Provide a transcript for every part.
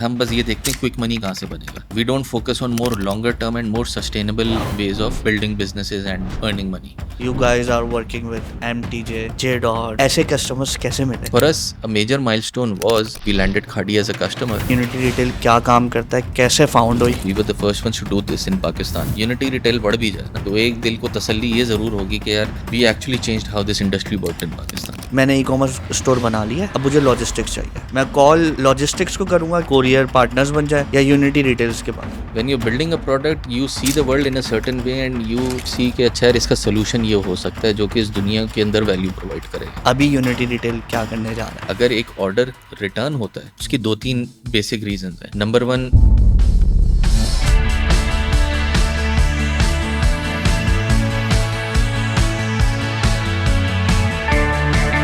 हम बस ये देखते हैं क्विक मनी कहाँ से बनेगा. We don't focus on more longer term and more sustainable ways of building businesses and earning money. You guys are working with MTJ, JDOT. ऐसे customers कैसे मिले? For us, a major milestone was we landed Khadi as a customer. Unity Retail क्या काम करता है, कैसे found हुई? We were the first ones to do this in Pakistan. Unity Retail बढ़ भी जाए ना तो एक दिल को तसल्ली ये ज़रूर होगी कि यार we actually changed how this industry worked in Pakistan. मैंने ई-कॉमर्स स्टोर बना लिया, अब मुझे लॉजिस्टिक्स चाहिए. मैं कॉल लॉजिस्टिक्स को करूंगा, कोरियर पार्टनर्स बन जाए या यूनिटी रिटेल्स के पास. When you're building a product, you see the world in a certain way and you see कि अच्छा यार इसका solution ये हो सकता है जो कि इस दुनिया के अंदर वैल्यू प्रोवाइड करेगा. अभी यूनिटी रिटेल क्या करने जा रहा है? अगर एक ऑर्डर रिटर्न होता है उसकी 2-3 बेसिक रीजन है. नंबर 1,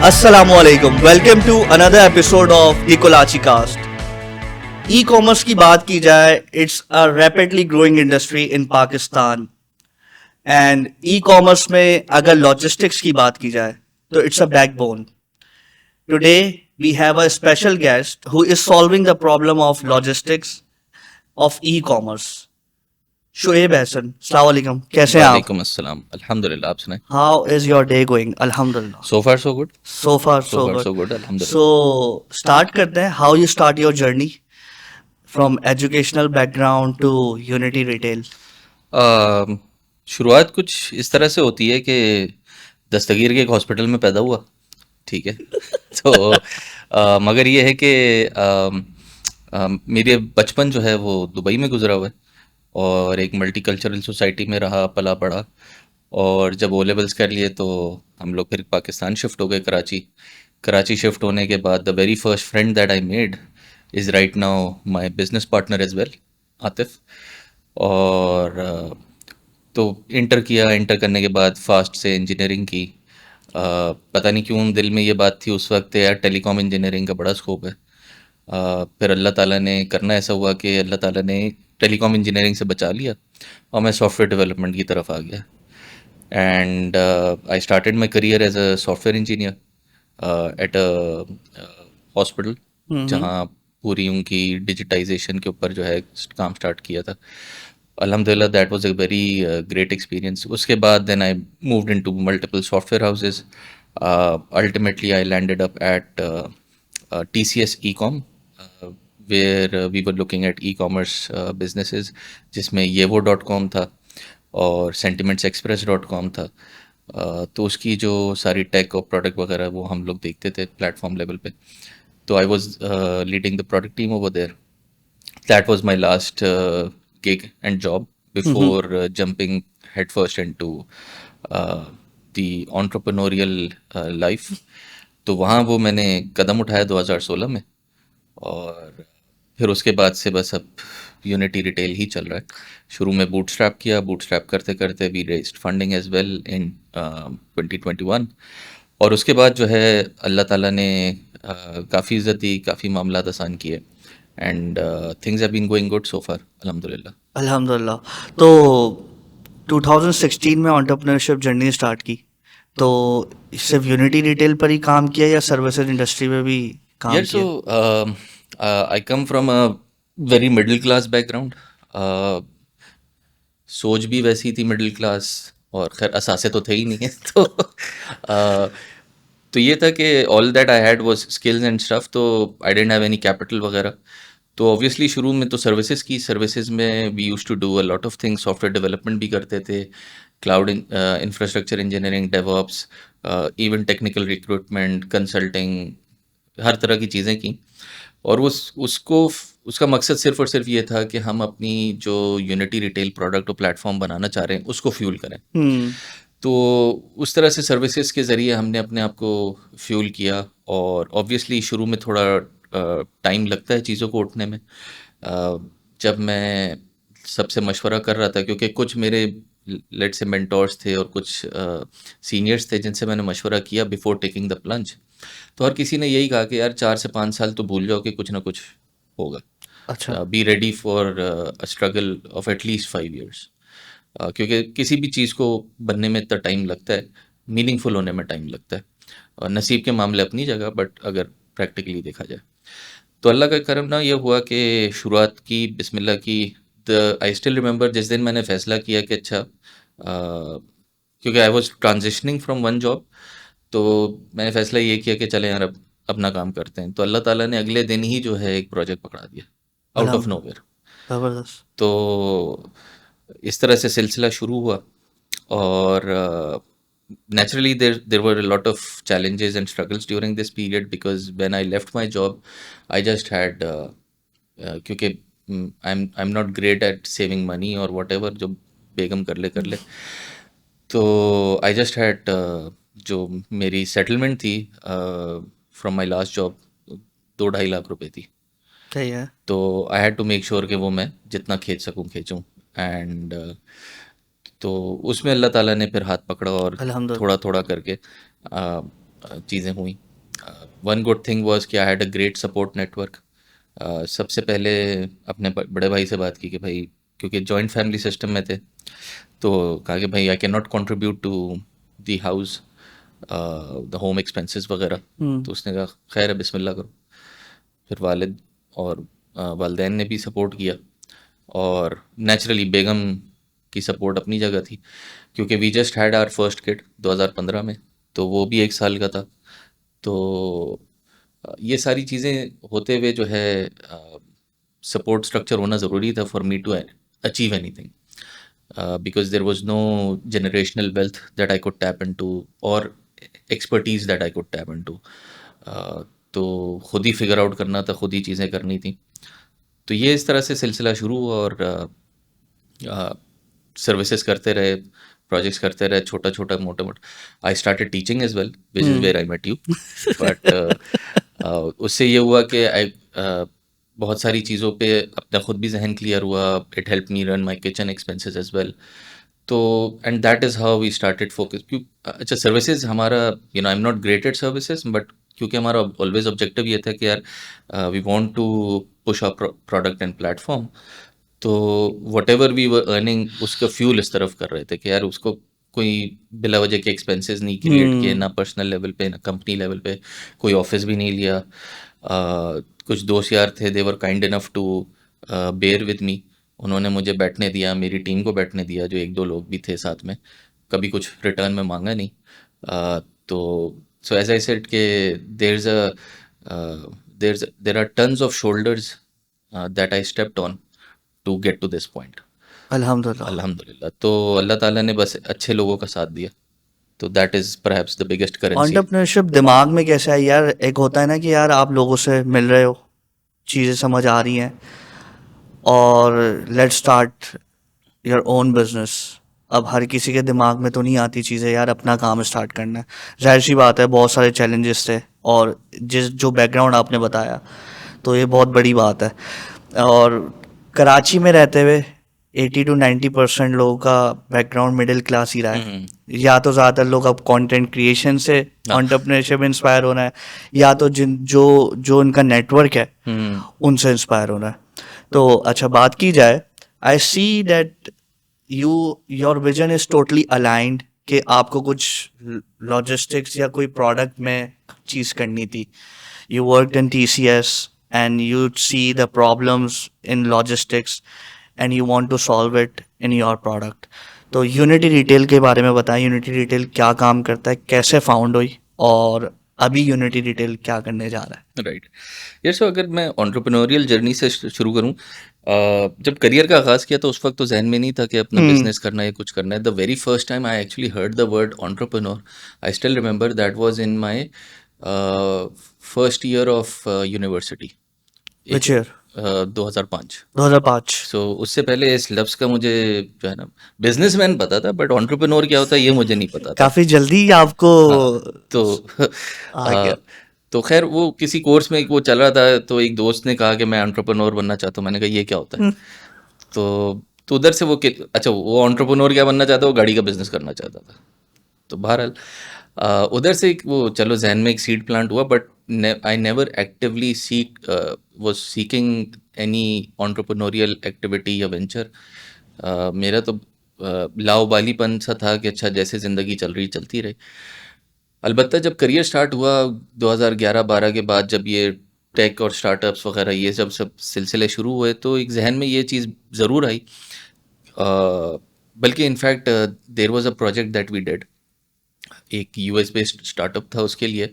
अस्सलामुअलैकुम, welcome to another episode of the Kolachi cast. E commerce की बात की जाए, it's a rapidly growing industry in Pakistan. And e commerce में अगर लॉजिस्टिक्स की बात की जाए तो it's a backbone. Today we have a special guest who is solving the problem of logistics of e commerce. Shoaib Ahsan, अस्सलाम वालेकुम, कैसे हैं आप? वालेकुम अस्सलाम, अल्हम्दुलिल्लाह. आप सुनाएं. How is your day going? अल्हम्दुलिल्लाह, So far so good. so far So so far so good. good, अल्हम्दुलिल्लाह. So start करते हैं. How you start your journey from educational background to Unity Retail? शुरुआत कुछ इस तरह से होती है कि दस्तगीर के एक हॉस्पिटल में पैदा हुआ, ठीक है. तो मगर ये है कि मेरे बचपन जो है वो दुबई में गुजरा हुआ है और एक मल्टीकल्चरल सोसाइटी में रहा, पला पड़ा. और जब ओ लेवल्स कर लिए तो हम लोग फिर पाकिस्तान शिफ्ट हो गए, कराची शिफ्ट होने के बाद the very first friend that I made is right now my business partner as well, Atif. और तो इंटर करने के बाद फास्ट से इंजीनियरिंग की. पता नहीं क्यों दिल में ये बात थी उस वक्त यार टेलीकॉम इंजीनियरिंग का बड़ा स्कोप है. फिर अल्लाह ताला ने करना ऐसा हुआ कि अल्लाह ताला ने टेलीकॉम इंजीनियरिंग से बचा लिया और मैं सॉफ्टवेयर डेवलपमेंट की तरफ आ गया. And I started my career as a software engineer at a hospital जहाँ पूरी उनकी डिजिटाइजेशन के ऊपर जो है काम स्टार्ट किया था. अल्हम्दुलिल्लाह that was a very great experience. उसके बाद then I moved into multiple software houses. Ultimately I landed up at TCS Ecom, where we were looking at e-commerce businesses, जिसमें yevo.com था और sentimentsexpress.com था. तो उसकी जो सारी टेक और प्रोडक्ट वगैरह वो हम लोग देखते थे प्लेटफॉर्म लेवल पे. तो I was leading the product team over there. That was my last gig and job before jumping headfirst into the entrepreneurial life. तो वहाँ वो मैंने कदम उठाया 2016 में और फिर उसके बाद से बस अब यूनिटी रिटेल ही चल रहा है. शुरू में बूटस्ट्रैप किया, बूटस्ट्रैप करते करते we raised funding as well in 2021. और उसके बाद जो है अल्लाह ताला ने काफ़ी इज़्ज़त दी, काफ़ी मामलात आसान किए and things have been going good so far, अल्हम्दुलिल्लाह. अल्हम्दुलिल्लाह. तो 2016 में एंटरप्रेन्योरशिप जर्नी स्टार्ट की, तो सिर्फ यूनिटी रिटेल पर ही काम किया या सर्विसेज इंडस्ट्री में भी काम यार किया? So I come from a very middle class background. सोच भी वैसी थी मिडिल क्लास और खैर असासे तो थे ही नहीं है. तो ये था कि all that I had was skills and stuff. तो I didn't have any capital वगैरह. तो ऑब्वियसली शुरू में तो सर्विसेज में we used to do a lot of things. Software development भी करते थे, cloud infrastructure engineering, DevOps, even technical recruitment, consulting, हर तरह की चीज़ें की. और उसका मकसद सिर्फ और सिर्फ ये था कि हम अपनी जो यूनिटी रिटेल प्रोडक्ट और प्लेटफॉर्म बनाना चाह रहे हैं उसको फ्यूल करें. तो उस तरह से सर्विसेज के ज़रिए हमने अपने आप को फ्यूल किया. और ऑब्वियसली शुरू में थोड़ा टाइम लगता है चीज़ों को उठने में. जब मैं सबसे मशवरा कर रहा था क्योंकि कुछ मेरे लेट से मेंटोर्स थे और कुछ सीनियर्स थे जिनसे मैंने मशवरा किया बिफोर टेकिंग द प्लंज, तो हर किसी ने यही कहा कि यार 4 से 5 साल तो भूल जाओ कि कुछ ना कुछ होगा. अच्छा. Be ready for a struggle of at least 5 years. क्योंकि किसी भी चीज़ को बनने में इतना टाइम लगता है, मीनिंगफुल होने में टाइम लगता है. और नसीब के मामले अपनी जगह, बट अगर प्रैक्टिकली देखा जाए तो अल्लाह का करम ना ये हुआ कि शुरुआत की बिस्मिल्लाह की। आई स्टिल रिमेंबर जिस दिन मैंने फैसला किया कि अच्छा क्योंकि I was transitioning from one job, तो मैंने फैसला ये किया कि चले यार अब अपना काम करते हैं। तो अल्लाह ताला ने अगले दिन ही जो है एक प्रोजेक्ट पकड़ा दिया आउट ऑफ अल्हम्दुलिल्लाह, नोवेयर। जबरदस्त। तो इस तरह से सिलसिला शुरू हुआ। और naturally there were a lot of challenges and struggles during this period because when I left my job I just had क्योंकि I'm not great at saving money or whatever, जो बेगम कर ले तो आई जस्ट हैड जो मेरी settlement थी from my last job 2-2.5 lakh रुपए थी। सही है। तो I had to make sure कि वो मैं जितना खींच सकूं खींचूं। एंड तो उसमें अल्लाह ताला ने फिर हाथ पकड़ा और अल्हम्दुलिल्लाह। थोड़ा थोड़ा करके चीज़ें हुई। वन गुड थिंग वाज कि I had a great support network. सबसे पहले अपने बड़े भाई से बात की कि भाई, क्योंकि जॉइंट फैमिली सिस्टम में थे, तो कहा कि भाई I can not contribute to the house the home expenses वगैरह। तो उसने कहा खैर है बिस्मिल्लाह करो। फिर वालिद और वालदैन ने भी सपोर्ट किया। और नेचुरली बेगम की सपोर्ट अपनी जगह थी, क्योंकि we just had our first kid 2015 में, तो वो भी 1 साल का था। तो ये सारी चीज़ें होते हुए जो है सपोर्ट स्ट्रक्चर होना ज़रूरी था for me to achieve anything, because there was no generational wealth that I could tap into or expertise that I could tap into. तो खुद ही फिगर आउट करना था, खुद ही चीज़ें करनी थी। तो ये इस तरह से सिलसिला शुरू हुआ और सर्विसेज करते रहे, प्रोजेक्ट्स करते रहे, छोटा छोटा मोटा मोटा। I started teaching as well, which is where I met you. But उससे ये हुआ कि आई बहुत सारी चीज़ों पे अपना खुद भी जहन क्लियर हुआ। It help me run my kitchen expenses as well. तो and that is how we started focus. क्यों अच्छा सर्विसेज हमारा, I am not great at services, but क्योंकि हमारा ऑलवेज ऑब्जेक्टिव ये था कि यार we want to push our product and platform. तो whatever we were earning उसका फ्यूल इस तरफ कर रहे थे कि यार उसको कोई बिला वजह के एक्सपेंसेस नहीं क्रिएट किए, ना पर्सनल लेवल पे ना कंपनी लेवल पे, कोई ऑफिस भी नहीं लिया। कुछ दोस्त यार थे, they were kind enough to bear with me. उन्होंने मुझे बैठने दिया, मेरी टीम को बैठने दिया, जो 1-2 लोग भी थे साथ में। कभी कुछ रिटर्न में मांगा नहीं। तो सो एज आई सेड के there are tons of shoulders that I stepped on to get to this point. अल्हम्दुलिल्लाह। अल्हम्दुलिल्लाह। तो अल्लाह ताला ने बस अच्छे लोगों का साथ दिया। तो that is perhaps the biggest currency. Entrepreneurship दिमाग में कैसे है यार? एक होता है ना कि यार आप लोगों से मिल रहे हो, चीज़ें समझ आ रही हैं और let's start your own business. अब हर किसी के दिमाग में तो नहीं आती चीज़ें, यार अपना काम स्टार्ट करना है। जाहिर सी बात है, बहुत सारे चैलेंजेस थे और जो बैकग्राउंड आपने बताया, तो ये बहुत बड़ी बात है। और कराची में रहते हुए 80 to 90% लोगों का बैकग्राउंड मिडिल क्लास ही रहा है। या तो ज़्यादातर लोग अब कंटेंट क्रिएशन से हाँ। एंटरप्रेन्योरशिप इंस्पायर होना है, या तो जिन जो उनका नेटवर्क है उनसे इंस्पायर होना है। तो अच्छा बात की जाए, I see that your vision is totally aligned कि आपको कुछ लॉजिस्टिक्स या कोई प्रोडक्ट में चीज़ करनी थी। You worked in TCS and you see the problems in logistics and you want to solve it in your product. तो यूनिटी रिटेल के बारे में बताएं। यूनिटी रिटेल क्या काम करता है, कैसे फाउंड हुई, और अभी यूनिटी रिटेल क्या करने जा रहा है? राइट यार। सो अगर मैं एंटरप्रेन्योरियल जर्नी से शुरू करूं, जब करियर का आगाज़ किया तो उस वक्त तो जहन में नहीं था कि अपना बिजनेस करना है, कुछ करना है। The very first time I actually heard the word entrepreneur, I still remember that was in my first year of university. Which year? 2005। 2005। सो उससे पहले इस लफ्ज़ का मुझे जो है ना बिजनेसमैन पता था, बट एंटरप्रेन्योर क्या होता है ये मुझे नहीं पता था। काफी जल्दी आपको तो आ गया। तो खैर वो किसी कोर्स में वो चल रहा था, तो एक दोस्त ने कहा कि मैं एंटरप्रेन्योर बनना चाहता हूँ। मैंने कहा ये क्या होता है? तो उधर से वो अच्छा वो एंटरप्रेन्योर क्या बनना चाहता है, वो गाड़ी का बिजनेस करना चाहता था। तो बहरहाल उधर से वो चलो जहन में एक सीड प्लांट हुआ, but I never actively was seeking any entrepreneurial activity या वेंचर। मेरा तो लाउबालीपन सा था कि अच्छा जैसे ज़िंदगी चल रही चलती रहे। अलबत्ता जब करियर स्टार्ट हुआ 2011-12 के बाद, जब ये टेक और स्टार्टअप्स वगैरह ये सब सिलसिले शुरू हुए तो एक जहन में ये चीज़ ज़रूर आई। बल्कि in fact there was a project that we did, एक यूएस बेस्ड स्टार्टअप था उसके लिए।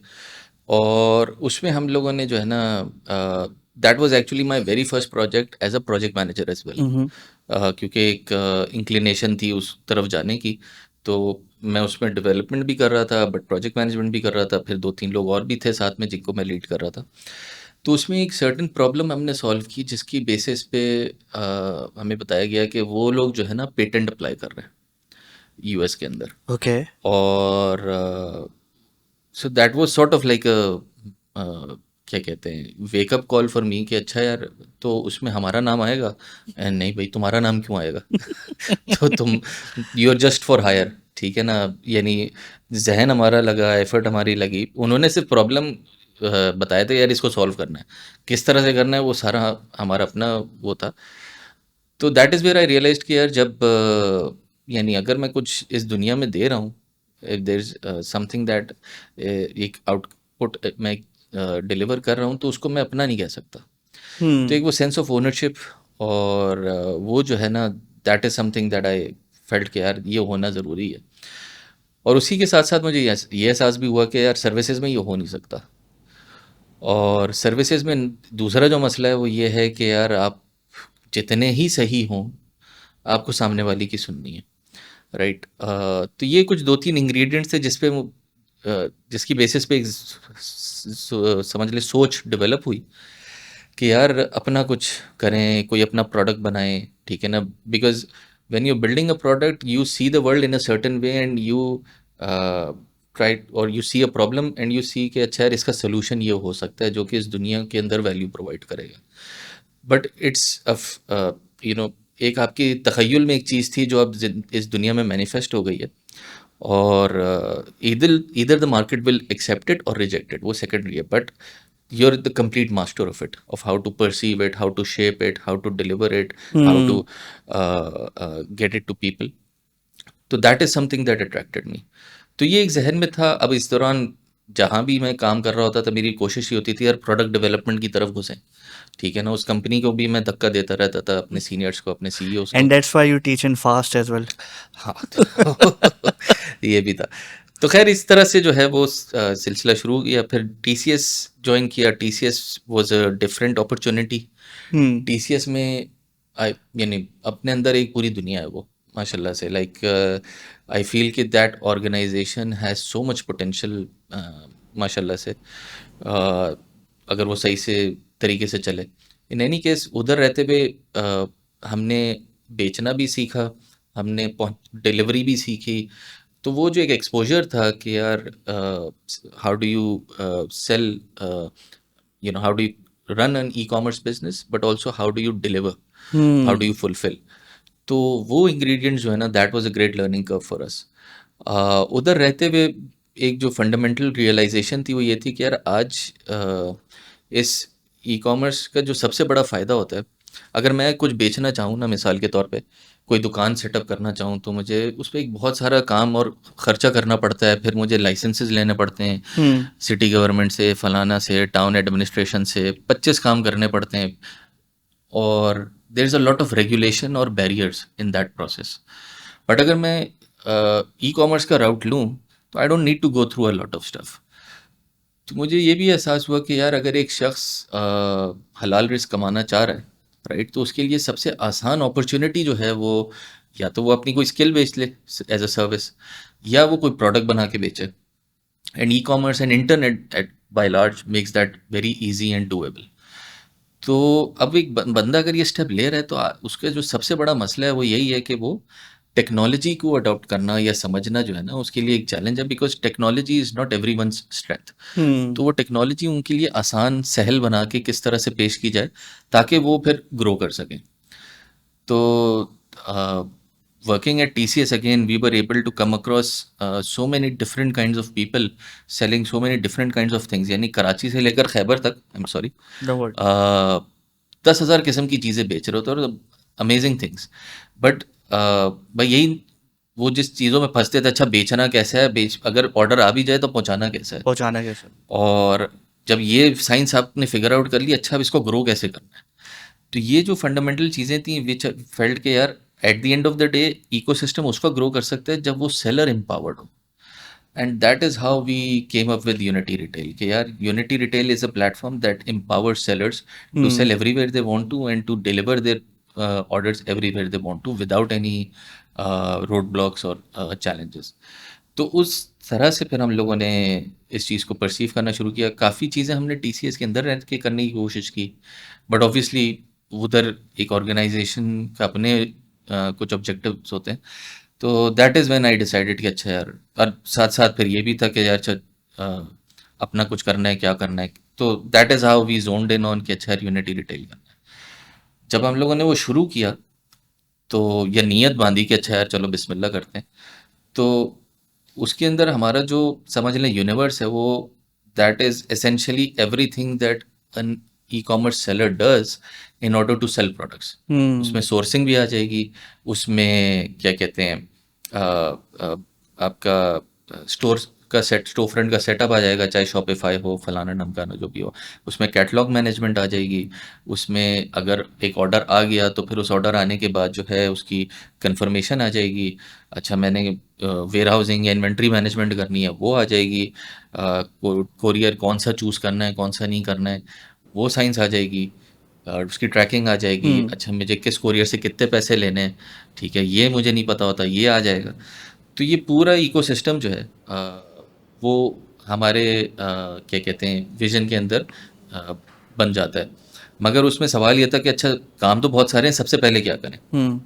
और उसमें हम लोगों ने जो है ना, that was actually my very first project as a project manager as well. Hmm. क्योंकि एक इंक्लिनेशन थी उस तरफ जाने की, तो मैं उसमें डेवलपमेंट भी कर रहा था बट प्रोजेक्ट मैनेजमेंट भी कर रहा था। फिर 2-3 लोग और भी थे साथ में जिनको मैं लीड कर रहा था। तो उसमें एक सर्टेन प्रॉब्लम हमने सॉल्व की जिसकी बेसिस पे हमें बताया गया कि वो लोग जो है ना पेटेंट अप्लाई कर रहे हैं यूएस के अंदर। ओके। और so that was sort of like क्या कहते हैं, वेकअप कॉल फॉर मी कि अच्छा यार, तो उसमें हमारा नाम आएगा? नहीं भाई, तुम्हारा नाम क्यों आएगा? तो तुम, you are just for hire, ठीक है ना। यानी जहन हमारा लगा, एफर्ट हमारी लगी, उन्होंने सिर्फ प्रॉब्लम बताया था यार इसको सॉल्व करना है, किस तरह से करना है वो सारा हमारा अपना वो था। तो that is where I realised कि यार जब यानी अगर मैं कुछ इस दुनिया में दे रहा हूँ, if there is something that एक आउटपुट मैं डिलीवर कर रहा हूँ, तो उसको मैं अपना नहीं कह सकता। तो हम्म। एक वो सेंस ऑफ ओनरशिप और वो जो है ना, that is something that I felt कि यार ये होना ज़रूरी है। और उसी के साथ साथ मुझे ये एहसास भी हुआ कि यार सर्विसेज में ये हो नहीं सकता। और सर्विसेज में दूसरा जो मसला है वो ये है कि यार आप जितने ही सही हों, आपको सामने वाली की सुननी है, राइट। तो ये कुछ 2-3 इंग्रेडिएंट्स थे जिसकी बेसिस पे समझ ले सोच डेवलप हुई कि यार अपना कुछ करें, कोई अपना प्रोडक्ट बनाएं, ठीक है ना। Because when you building a product you see the world in a certain way and you try, or you see a problem and you see कि अच्छा यार इसका सोल्यूशन ये हो सकता है जो कि इस दुनिया के अंदर वैल्यू प्रोवाइड करेगा। बट इट्स यू नो, एक आपकी तख़य्युल में एक चीज़ थी जो अब इस दुनिया में मैनिफेस्ट हो गई है। और इधर इधर the market will accept it और रिजेक्ट इट, वो सेकेंडरी है। But you're the complete master of it, of how to perceive it, how to shape it, how to deliver it, how to hmm. get it to people. तो that is something that attracted मी। तो ये एक जहन में था। अब इस दौरान जहाँ भी मैं काम कर रहा होता था मेरी कोशिश ये होती थी यार प्रोडक्ट डेवलपमेंट की तरफ घुसें, ठीक है ना। उस कंपनी को भी मैं धक्का देता रहता था, अपने सीनियर्स को, अपने सीईओज एंड को। That's why you teach in fast as well. हाँ, तो ये भी था। तो खैर इस तरह से जो है वो सिलसिला शुरू किया। फिर टीसीएस ज्वाइन किया। TCS was a different opportunity. Hmm. TCS में यानी अपने अंदर एक पूरी दुनिया है वो, माशाल्लाह से। लाइक आई फील कि that organisation has so much potential, माशाल्लाह से। अगर वो सही से तरीके से चले। इन एनी केस उधर रहते हुए हमने बेचना भी सीखा, हमने डिलीवरी भी सीखी। तो वो जो एक एक्सपोजर था कि यार how do you sell, how do you run an e-commerce business, but also how do you deliver, how do hmm. you fulfill। तो वो इंग्रेडिएंट्स जो है ना, that was a great learning curve for us. उधर रहते हुए एक जो फंडामेंटल रियलाइजेशन थी वो ये थी कि यार आज इस ई कॉमर्स का जो सबसे बड़ा फ़ायदा होता है, अगर मैं कुछ बेचना चाहूँ ना, मिसाल के तौर पे कोई दुकान सेटअप करना चाहूँ, तो मुझे उस पर एक बहुत सारा काम और ख़र्चा करना पड़ता है। फिर मुझे लाइसेंसेस लेने पड़ते हैं, हम्म। सिटी गवर्नमेंट से, फलाना से, टाउन एडमिनिस्ट्रेशन से 25 काम करने पड़ते हैं। और there is a lot of regulation और barriers in that process. But अगर मैं ई कॉमर्स का राउट लूँ तो I don't need to go through a lot of stuff. तो मुझे ये भी एहसास हुआ कि यार अगर एक शख्स हलाल रिस्क कमाना चाह रहा है, राइट, तो उसके लिए सबसे आसान अपॉर्चुनिटी जो है वो, या तो वो अपनी कोई स्किल बेच ले एज अ सर्विस, या वो कोई प्रोडक्ट बना के बेचे। And e commerce and internet eight by large makes that very easy and doable. तो अब एक बंदा अगर ये स्टेप ले रहा है तो उसका जो सबसे बड़ा मसला है वो यही है कि वो टेक्नोलॉजी को अडॉप्ट करना या समझना जो है ना, उसके लिए एक चैलेंज है। Because technology is not everyone's strength. Hmm. तो वो टेक्नोलॉजी उनके लिए आसान सहल बना के किस तरह से पेश की जाए ताकि वो फिर ग्रो कर सकें। तो working at TCS again, we were able to come across so many different kinds of people selling so many different kinds of things। यानी कराची से लेकर खैबर तक, I am sorry, the world. 10,000 किस्म की चीज़ें बेच रहे होते हैं और अमेजिंग थिंग्स। बट भाई यही वो जिस चीज़ों में फंसते थे, अच्छा बेचना कैसा है, अगर ऑर्डर आ भी जाए तो पहुंचाना कैसा है। पहुंचाना कैसे? और जब ये साइंस आपने फिगर आउट कर ली, अच्छा अब इसको ग्रो कैसे करना है। तो ये जो फंडामेंटल चीज़ें थी विच फेल्ट के यार at the end of the day ecosystem उसका ग्रो कर सकता है जब वो सेलर एम्पावर्ड हो। And that is how we came up with Unity Retail कि यार Unity Retail is a platform that empowers sellers to hmm sell everywhere they want to and to deliver their orders everywhere they want to without any roadblocks or challenges। तो उस तरह से फिर हम लोगों ने इस चीज़ को परसीव करना शुरू किया। काफ़ी चीज़ें हमने टीसीएस के अंदर रह के करने की कोशिश की, बट ऑब्वियसली उधर एक ऑर्गेनाइजेशन का अपने कुछ ऑब्जेक्टिव्स होते हैं। तो that is when I decided कि अच्छा यार, और साथ साथ फिर ये भी था कि यार अपना कुछ करना है, क्या करना है। तो that is how we zoned in on कि अच्छा यार यूनिटी रिटेल करना है। जब हम लोगों ने वो शुरू किया तो ये नीयत बांधी कि अच्छा यार चलो बिस्मिल्लाह करते हैं। तो उसके अंदर हमारा जो समझ लें यूनिवर्स है वो that is essentially everything that an e commerce seller does in order to sell products. उसमें हम्म सोर्सिंग भी आ जाएगी, उसमें क्या कहते हैं आपका स्टोर का सेट, स्टोर फ्रंट का सेटअप आ जाएगा, चाहे शॉपिफाई हो, फलाना ढमकाना जो भी हो। उसमें कैटलॉग मैनेजमेंट आ जाएगी। उसमें अगर एक ऑर्डर आ गया तो फिर उस ऑर्डर आने के बाद जो है उसकी कंफर्मेशन आ जाएगी। अच्छा मैंने वेयर हाउसिंग या इन्वेंट्री मैनेजमेंट करनी है, वो आ जाएगी। कोरियर कौन सा चूज़ करना है, कौन सा नहीं करना है, वो साइंस आ जाएगी। और उसकी ट्रैकिंग आ जाएगी। हम्म अच्छा मुझे किस कोरियर से कितने पैसे लेने हैं, ठीक है, ये मुझे नहीं पता होता, ये आ जाएगा। तो ये पूरा इकोसिस्टम जो है वो हमारे क्या कहते हैं विजन के अंदर अ, बन जाता है। मगर उसमें सवाल ये था कि अच्छा काम तो बहुत सारे हैं, सबसे पहले क्या करें। हम्म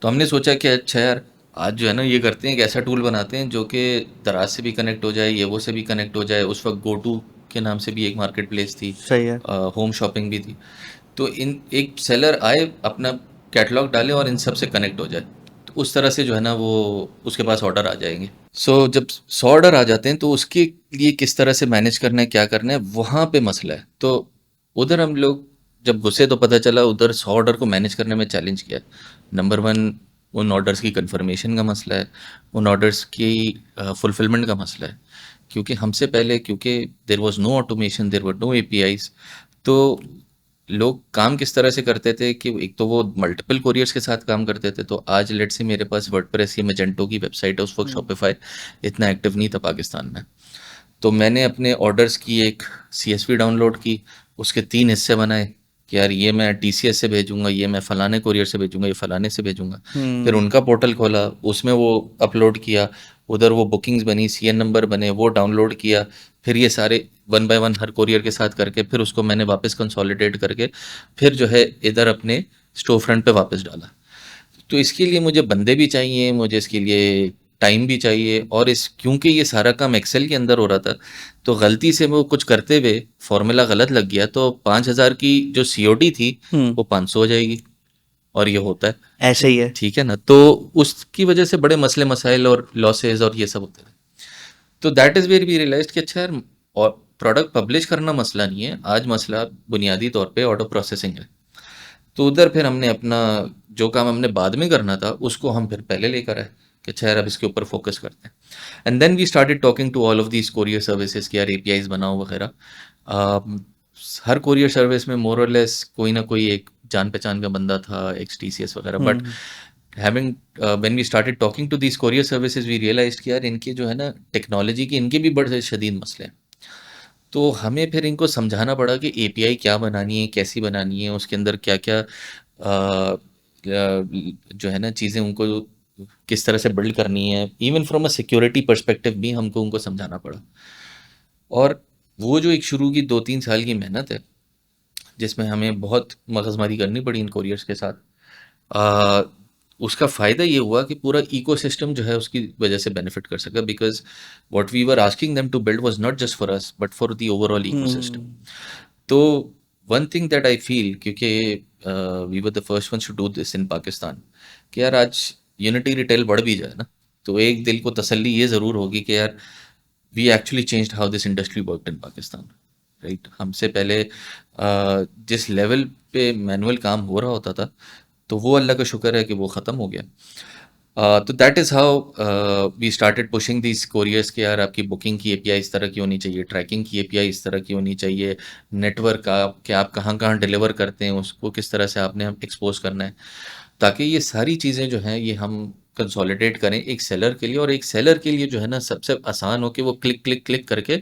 तो हमने सोचा कि अच्छा यार आज जो है ना ये करते हैं, एक ऐसा टूल बनाते हैं जो कि दराज से भी कनेक्ट हो जाए, ये वो से भी कनेक्ट हो जाए। उस वक्त गोटू के नाम से भी एक मार्केट प्लेस थी, सही है। होम शॉपिंग भी थी। तो इन एक सेलर आए, अपना कैटलॉग डाले और इन सब से कनेक्ट हो जाए। तो उस तरह से जो है ना वो उसके पास ऑर्डर आ जाएंगे। जब 100 ऑर्डर आ जाते हैं तो उसके लिए किस तरह से मैनेज करना है, क्या करना है, वहाँ पे मसला है। तो उधर हम लोग जब घुसे तो पता चला उधर 100 ऑर्डर को मैनेज करने में चैलेंज किया है। नंबर वन, उन ऑर्डर्स की कंफर्मेशन का मसला है, उन ऑर्डर्स की फुलफिलमेंट का मसला है। क्योंकि हमसे पहले, क्योंकि there was no automation, there were no APIs. तो लोग काम किस तरह से करते थे कि एक तो वो मल्टीपल कोरियर्स के साथ काम करते थे। तो आज लेट्स से मेरे पास वर्डप्रेस या मैजेंटो की वेबसाइट है, उस वक्त हम्म शॉपिफाई इतना एक्टिव नहीं था पाकिस्तान में। तो मैंने अपने ऑर्डर्स की एक सीएसवी डाउनलोड की, उसके 3 हिस्से बनाए कि यार ये मैं टीसीएस से भेजूंगा, ये मैं फलाने कोरियर से भेजूंगा, ये फलाने से भेजूंगा। फिर हम्म उनका पोर्टल खोला, उसमें वो अपलोड किया, उधर वो बुकिंग्स बनी, सीएन नंबर बने, वो डाउनलोड किया। फिर ये सारे one by one her courier के साथ करके फिर उसको मैंने वापस कंसोलिडेट करके फिर जो है इधर अपने स्टोर फ्रंट पे वापस डाला। तो इसके लिए मुझे बंदे भी चाहिए, मुझे इसके लिए टाइम भी चाहिए। और इस क्योंकि ये सारा काम एक्सेल के अंदर हो रहा था, तो गलती से वो कुछ करते हुए फॉर्मूला गलत लग गया तो 5,000 की जो सीओडी थी हम्म वो 500 हो जाएगी। और ये होता है, ऐसे ही है। ठीक है ना। तो उसकी वजह से बड़े मसले मसाइल और लॉसेज और ये सब होते थे। तो that is where we realised कि अच्छा यार, और प्रोडक्ट पब्लिश करना मसला नहीं है, आज मसला बुनियादी तौर पे ऑर्डर प्रोसेसिंग है। तो उधर फिर हमने अपना जो काम हमने बाद में करना था उसको हम फिर पहले लेकर आए कि अच्छा यार अब इसके ऊपर फोकस करते हैं। And then we started talking to all of these courier services कि यार एपीआईज बनाओ वगैरह। हर कोरियर सर्विस में मोर और लेस कोई ना कोई एक जान पहचान का बंदा था, एक्स टीसीएस वगैरह। But hmm having when we started talking to these courier services we realised कि यार इनके जो है ना टेक्नोलॉजी के इनके भी बड़े शदीद मसले हैं। तो हमें फिर इनको समझाना पड़ा कि एपीआई क्या बनानी है, कैसी बनानी है, उसके अंदर क्या-क्या जो है ना चीज़ें उनको किस तरह से बिल्ड करनी है। Even from a security perspective भी हमको उनको समझाना पड़ा। और वो जो एक शुरू की 2-3 साल की मेहनत है, जिसमें हमें बहुत मगजमारी करनी पड़ी इन कोरियर्स के साथ, आ, उसका फ़ायदा ये हुआ कि पूरा इकोसिस्टम जो है उसकी वजह से बेनिफिट कर सका। Because what we were asking them to build was not just for us but for the overall ecosystem. Hmm तो one thing that I feel, क्योंकि we were the first ones to do this in Pakistan, कि यार आज unity retail बढ़ भी जाए ना तो एक दिल को तसल्ली ये ज़रूर होगी कि यार we actually changed how this industry worked in Pakistan. Right, हमसे पहले जिस लेवल पे मैनुअल काम हो रहा होता था तो वो अल्लाह का शुक्र है कि वो ख़त्म हो गया। तो that is how we started pushing this couriers कि यार आपकी बुकिंग की एपीआई इस तरह की होनी चाहिए, ट्रैकिंग की एपीआई इस तरह की होनी चाहिए, नेटवर्क का कि आप कहाँ कहाँ डिलीवर करते हैं उसको किस तरह से आपने हम एक्सपोज करना है, ताकि ये सारी चीज़ें जो हैं ये हम कंसोलिडेट करें एक सेलर के लिए, और एक सेलर के लिए जो है ना सबसे आसान हो कि वो क्लिक क्लिक क्लिक करके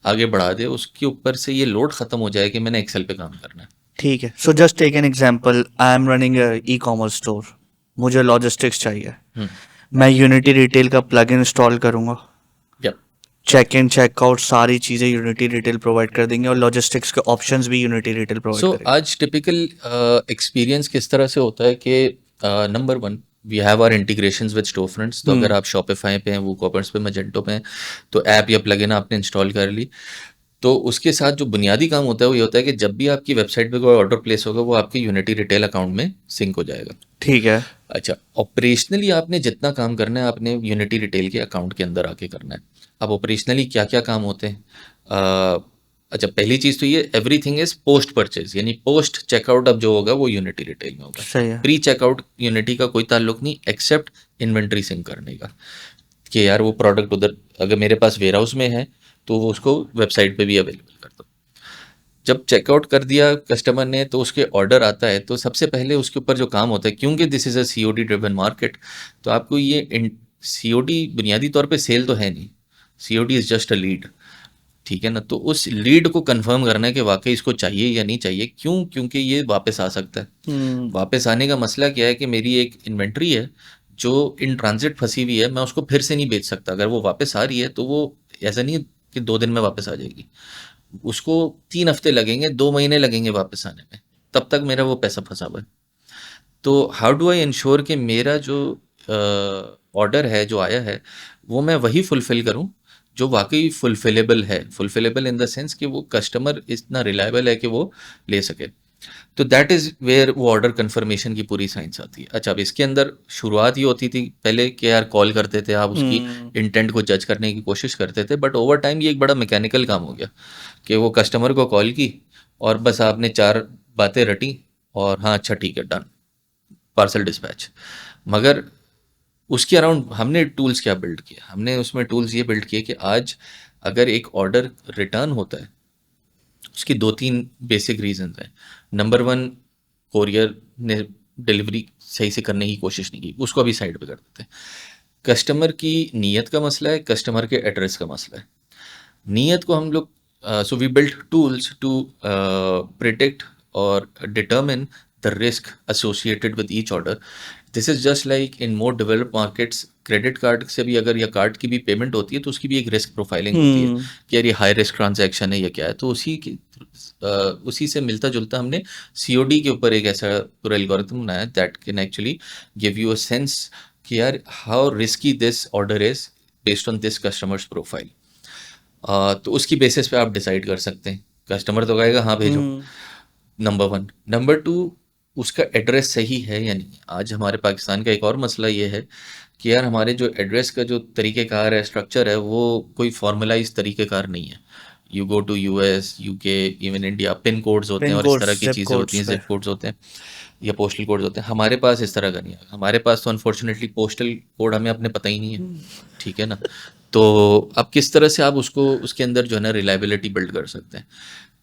आगे बढ़ा दे, उसके ऊपर से ये लोड ख़त्म हो जाए कि मैंने एक्सेल पे काम करना है। ठीक है, so just take an example, I am running e commerce store, मुझे लॉजिस्टिक्स चाहिए, मैं यूनिटी रिटेल का प्लग इंस्टॉल करूंगा, या चेक इन चेकआउट सारी चीज़ें यूनिटी रिटेल प्रोवाइड कर देंगे और लॉजिस्टिक्स के ऑप्शंस भी यूनिटी रिटेल प्रोवाइड सो करेगी। आज टिपिकल एक्सपीरियंस किस तरह से होता है कि number one, we have our integrations with storefronts, तो अगर आप शॉपिफाई पे हैं, वो कॉमर्स पे, मजेंटो पे हैं, तो ऐप या प्लगइन आपने इंस्टॉल कर ली, तो उसके साथ जो बुनियादी काम होता है वो ये होता है कि जब भी आपकी वेबसाइट पे कोई ऑर्डर प्लेस होगा वो आपके यूनिटी रिटेल अकाउंट में सिंक हो जाएगा। ठीक है। अच्छा, ऑपरेशनली आपने जितना काम करना है आपने यूनिटी रिटेल के अकाउंट के अंदर आके करना है। अब ऑपरेशनली क्या क्या काम होते हैं? अच्छा, पहली चीज़ तो ये एवरीथिंग इज पोस्ट परचेज, यानी पोस्ट चेकआउट अब जो होगा वो यूनिटी रिटेल में होगा। सही है। प्री चेकआउट यूनिटी का कोई ताल्लुक नहीं, एक्सेप्ट इन्वेंट्री सिंक करने का, कि यार वो प्रोडक्ट उधर अगर मेरे पास वेयर हाउस में है तो वो उसको वेबसाइट पे भी अवेलेबल कर दो। जब चेकआउट कर दिया कस्टमर ने तो उसके ऑर्डर आता है, तो सबसे पहले उसके ऊपर जो काम होता है, क्योंकि this is a COD driven market, तो आपको ये सीओडी बुनियादी तौर पे सेल तो है नहीं, COD is just a lead, ठीक है ना। तो उस लीड को कंफर्म करना है कि वाकई इसको चाहिए या नहीं चाहिए, क्यों? क्योंकि ये वापस आ सकता है। वापस आने का मसला क्या है कि मेरी एक इन्वेंट्री है जो इन ट्रांजिट फंसी हुई है, मैं उसको फिर से नहीं बेच सकता। अगर वो वापस आ रही है तो वो ऐसा नहीं है कि 2 दिन में वापस आ जाएगी, उसको 3 हफ्ते लगेंगे, 2 महीने लगेंगे वापस आने में, तब तक मेरा वो पैसा फंसा हुआ है। तो हाउ डू आई इंश्योर कि मेरा जो ऑर्डर है जो आया है वो मैं वही फुलफिल करूं जो वाकई फुलफिलेबल है, फुलफिलेबल इन द सेंस कि वो कस्टमर इतना रिलायबल है कि वो ले सके। तो दैट इज़ वेयर वो ऑर्डर कन्फर्मेशन की पूरी साइंस आती है। अच्छा, अब इसके अंदर शुरुआत ये होती थी पहले कि यार कॉल करते थे आप, उसकी इंटेंट को जज करने की कोशिश करते थे, बट ओवर टाइम ये एक बड़ा मैकेनिकल काम हो गया कि वो कस्टमर को कॉल की और बस आपने 4 बातें रटी और हाँ अच्छा ठीक है डन, पार्सल डिस्पैच। मगर उसके अराउंड हमने टूल्स क्या बिल्ड किया? हमने उसमें टूल्स ये बिल्ड किए कि आज अगर एक ऑर्डर रिटर्न होता है, उसकी 2-3 बेसिक रीजंस हैं। नंबर वन, कोरियर ने डिलीवरी सही से करने की कोशिश नहीं की, उसको अभी साइड पे कर देते हैं। कस्टमर की नीयत का मसला है, कस्टमर के एड्रेस का मसला है। नीयत को हम लोग, so we built tools to predict और determine the risk associated with each order. This is just like in more developed markets, credit card से भी अगर या कार्ड की भी पेमेंट होती है तो उसकी भी एक रिस्क प्रोफाइलिंग होती है कि यार ये हाई रिस्क ट्रांजैक्शन है या क्या है। तो उसी से मिलता जुलता हमने सीओडी के ऊपर एक ऐसा पूरा एल्गोरिथम बनाया that can actually give you a sense कि यार how risky this order is based on this customers profile. तो उसकी बेसिस पे आप डिसाइड कर सकते हैं। कस्टमर तो कहेगा हाँ भेजो, नंबर वन। नंबर टू, उसका एड्रेस सही है या नहीं। आज हमारे पाकिस्तान का एक और मसला ये है कि यार हमारे जो एड्रेस का जो तरीक़ेकार है, स्ट्रक्चर है, वो कोई फॉर्मलाइज तरीक़ेकार नहीं है। You go to US, UK, even India, pin codes होते हैं पिन और इस कोड्स, तरह की जिप चीज़ें होती कोड्स हैं, पे। जिप कोड्स होते हैं या पोस्टल कोड्स होते हैं। हमारे पास इस तरह का नहीं है। हमारे पास तो अनफॉर्चुनेटली पोस्टल कोड हमें अपने पता ही नहीं है, ठीक है ना। तो अब किस तरह से आप उसको उसके अंदर जो है ना रिलायबिलिटी बिल्ड कर सकते हैं।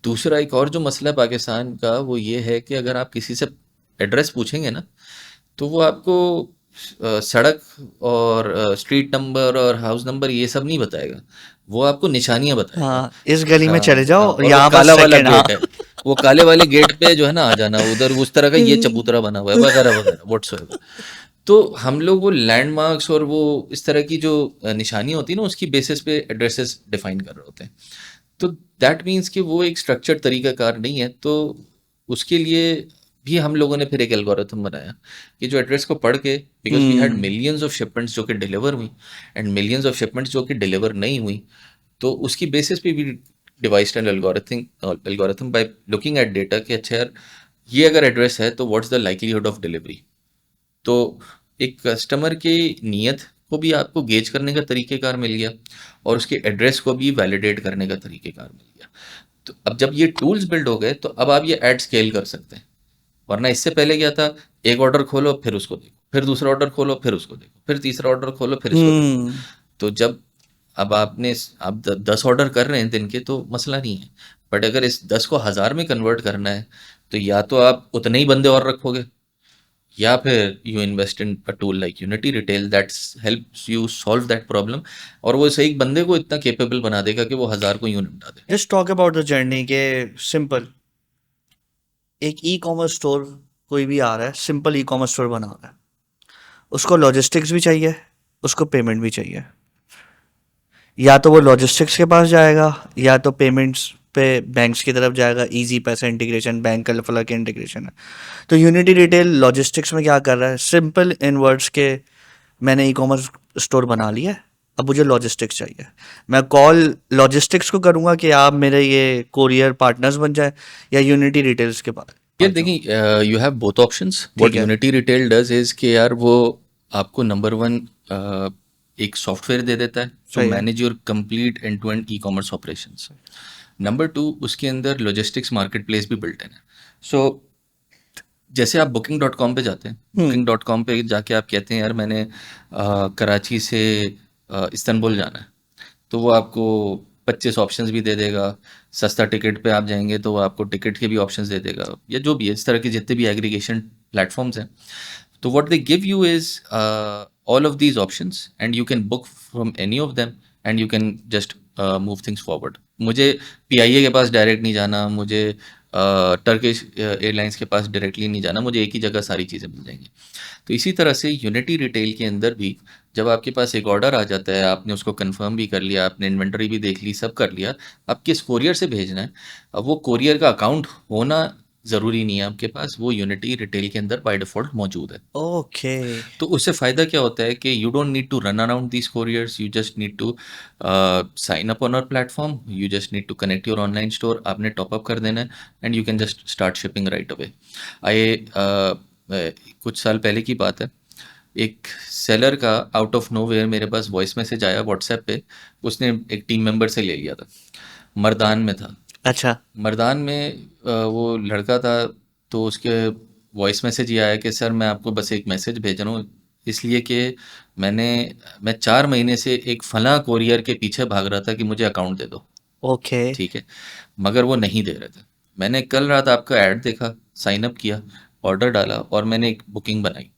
दूसरा एक और जो मसला है पाकिस्तान का वो ये है कि अगर आप किसी से एड्रेस पूछेंगे ना तो वो आपको सड़क और स्ट्रीट नंबर और हाउस नंबर ये सब नहीं बताएगा, वो आपको निशानियां बताएगा। हाँ, इस गली में हाँ, चले हाँ, जाओ, और वो यहाँ बस काला वाला सेकंड। हाँ। गेट है, वो काले वाले गेट पे जो है ना आ जाना, उधर उस तरह का ये चबूतरा बना हुआ है वगैरह वगैरह व्हाट्सएवर। तो हम लोग वो लैंडमार्क्स और वो इस तरह की जो निशानियां होती है ना उसकी बेसिस पे एड्रेसेस डिफाइन कर रहे होते हैं। तो दैट मीन्स कि वो एक स्ट्रक्चर्ड तरीकाकार नहीं है। तो उसके लिए भी हम लोगों ने फिर एक एल्गोरिथम बनाया कि जो एड्रेस को पढ़ के, because we had millions of shipments जो कि डिलीवर हुई एंड मिलियंस ऑफ शिपमेंट्स जो कि डिलीवर नहीं हुई, तो उसकी बेसिस पे भी devised an algorithm by looking at data कि अच्छा यार ये अगर एड्रेस है तो what's the likelihood of delivery. तो एक कस्टमर की नीयत को भी आपको गेज करने का तरीक़ेकार मिल गया और उसके एड्रेस को भी वैलिडेट करने का तरीक़ेकार मिल गया। तो अब जब ये टूल्स बिल्ड हो गए तो अब आप ये एड स्केल कर सकते हैं। वरना इससे पहले क्या था, एक ऑर्डर खोलो फिर उसको देखो, फिर दूसरा ऑर्डर खोलो, फिर उसको देखो, फिर तीसरा ऑर्डर खोलो, फिर इसको देखो। हम्म। तो जब अब आप 10 ऑर्डर कर रहे हैं दिन के तो मसला नहीं है, बट अगर इस 10 को 1000 में कन्वर्ट करना है तो या तो आप उतने ही बंदे और रखोगे, या फिर you invest in a tool like unity retail that helps you solve that problem, और वो इस एक बंदे को इतना केपेबल बना देगा कि वो 1000 को यूं निपटा दे। Just talk about the journey के सिंपल, एक ई कॉमर्स स्टोर कोई भी आ रहा है, सिंपल ई कॉमर्स स्टोर बना रहा है, उसको लॉजिस्टिक्स भी चाहिए, उसको पेमेंट भी चाहिए। या तो वो लॉजिस्टिक्स के पास जाएगा, या तो पेमेंट्स पे बैंक्स की तरफ जाएगा, इजी पैसा इंटीग्रेशन, बैंक का फला के इंटीग्रेशन है। तो यूनिटी रिटेल लॉजिस्टिक्स में क्या कर रहा है, सिंपल इन वर्ड्स के, मैंने ई कॉमर्स स्टोर बना लिया है, अब मुझे लॉजिस्टिक्स चाहिए, मैं कॉल लॉजिस्टिक्स को करूंगा कि आप मेरे ये कोरियर पार्टनर्स बन जाए, या यूनिटी रिटेल्स के पास यार पास जाऊं। देखिए, you have both options. What ठीक है। यूनिटी रिटेल डज इज कि यार वो आपको नंबर वन एक सॉफ्टवेयर दे देता है टू सही है। Manage your complete end to end e commerce operations. Number two, उसके अंदर लॉजिस्टिक्स मार्केट प्लेस भी बिल्ट इन है। सो जैसे आप बुकिंग डॉट कॉम पे जाते हैं, हम्म। बुकिंग डॉट कॉम पे जाके आप कहते हैं यार मैंने कराची से इस्तांबुल जाना है, तो वो आपको 25 ऑप्शंस भी दे देगा। सस्ता टिकट पे आप जाएंगे तो वो आपको टिकट के भी ऑप्शंस दे देगा, या जो भी है इस तरह के जितने भी एग्रीगेशन प्लेटफॉर्म्स हैं। तो what they give you is all of these options and you can book from any of them and you can just move things forward. मुझे पीआईए के पास डायरेक्ट नहीं जाना, मुझे टर्किश एयरलाइंस के पास डायरेक्टली नहीं जाना, मुझे एक ही जगह सारी चीज़ें मिल जाएंगी। तो इसी तरह से यूनिटी रिटेल के अंदर भी जब आपके पास एक ऑर्डर आ जाता है, आपने उसको कंफर्म भी कर लिया, आपने इन्वेंटरी भी देख ली, सब कर लिया, अब किस कोरियर से भेजना है, अब वो कोरियर का अकाउंट होना ज़रूरी नहीं है आपके पास, वो यूनिटी रिटेल के अंदर बाय डिफ़ॉल्ट मौजूद है। ओके। तो उससे फ़ायदा क्या होता है कि you don't need to run around these couriers, you just need to sign up on our platform, you just need to connect your online store, आपने टॉप अप कर देना है and you can just start shipping right away. आए कुछ साल पहले की बात है, एक सेलर का आउट ऑफ नोवेयर मेरे पास वॉइस मैसेज आया व्हाट्सएप पे, उसने एक टीम मेंबर से ले लिया था, मर्दान में था। अच्छा। मर्दान में वो लड़का था, तो उसके वॉइस मैसेज ये आया कि सर मैं आपको बस एक मैसेज भेज रहा हूँ, इसलिए कि मैं 4 महीने से एक फलां कोरियर के पीछे भाग रहा था कि मुझे अकाउंट दे दो, ओके। ठीक है, मगर वो नहीं दे रहे थे। मैंने कल रात आपका ऐड देखा, साइन अप किया, ऑर्डर डाला और मैंने एक बुकिंग बनाई।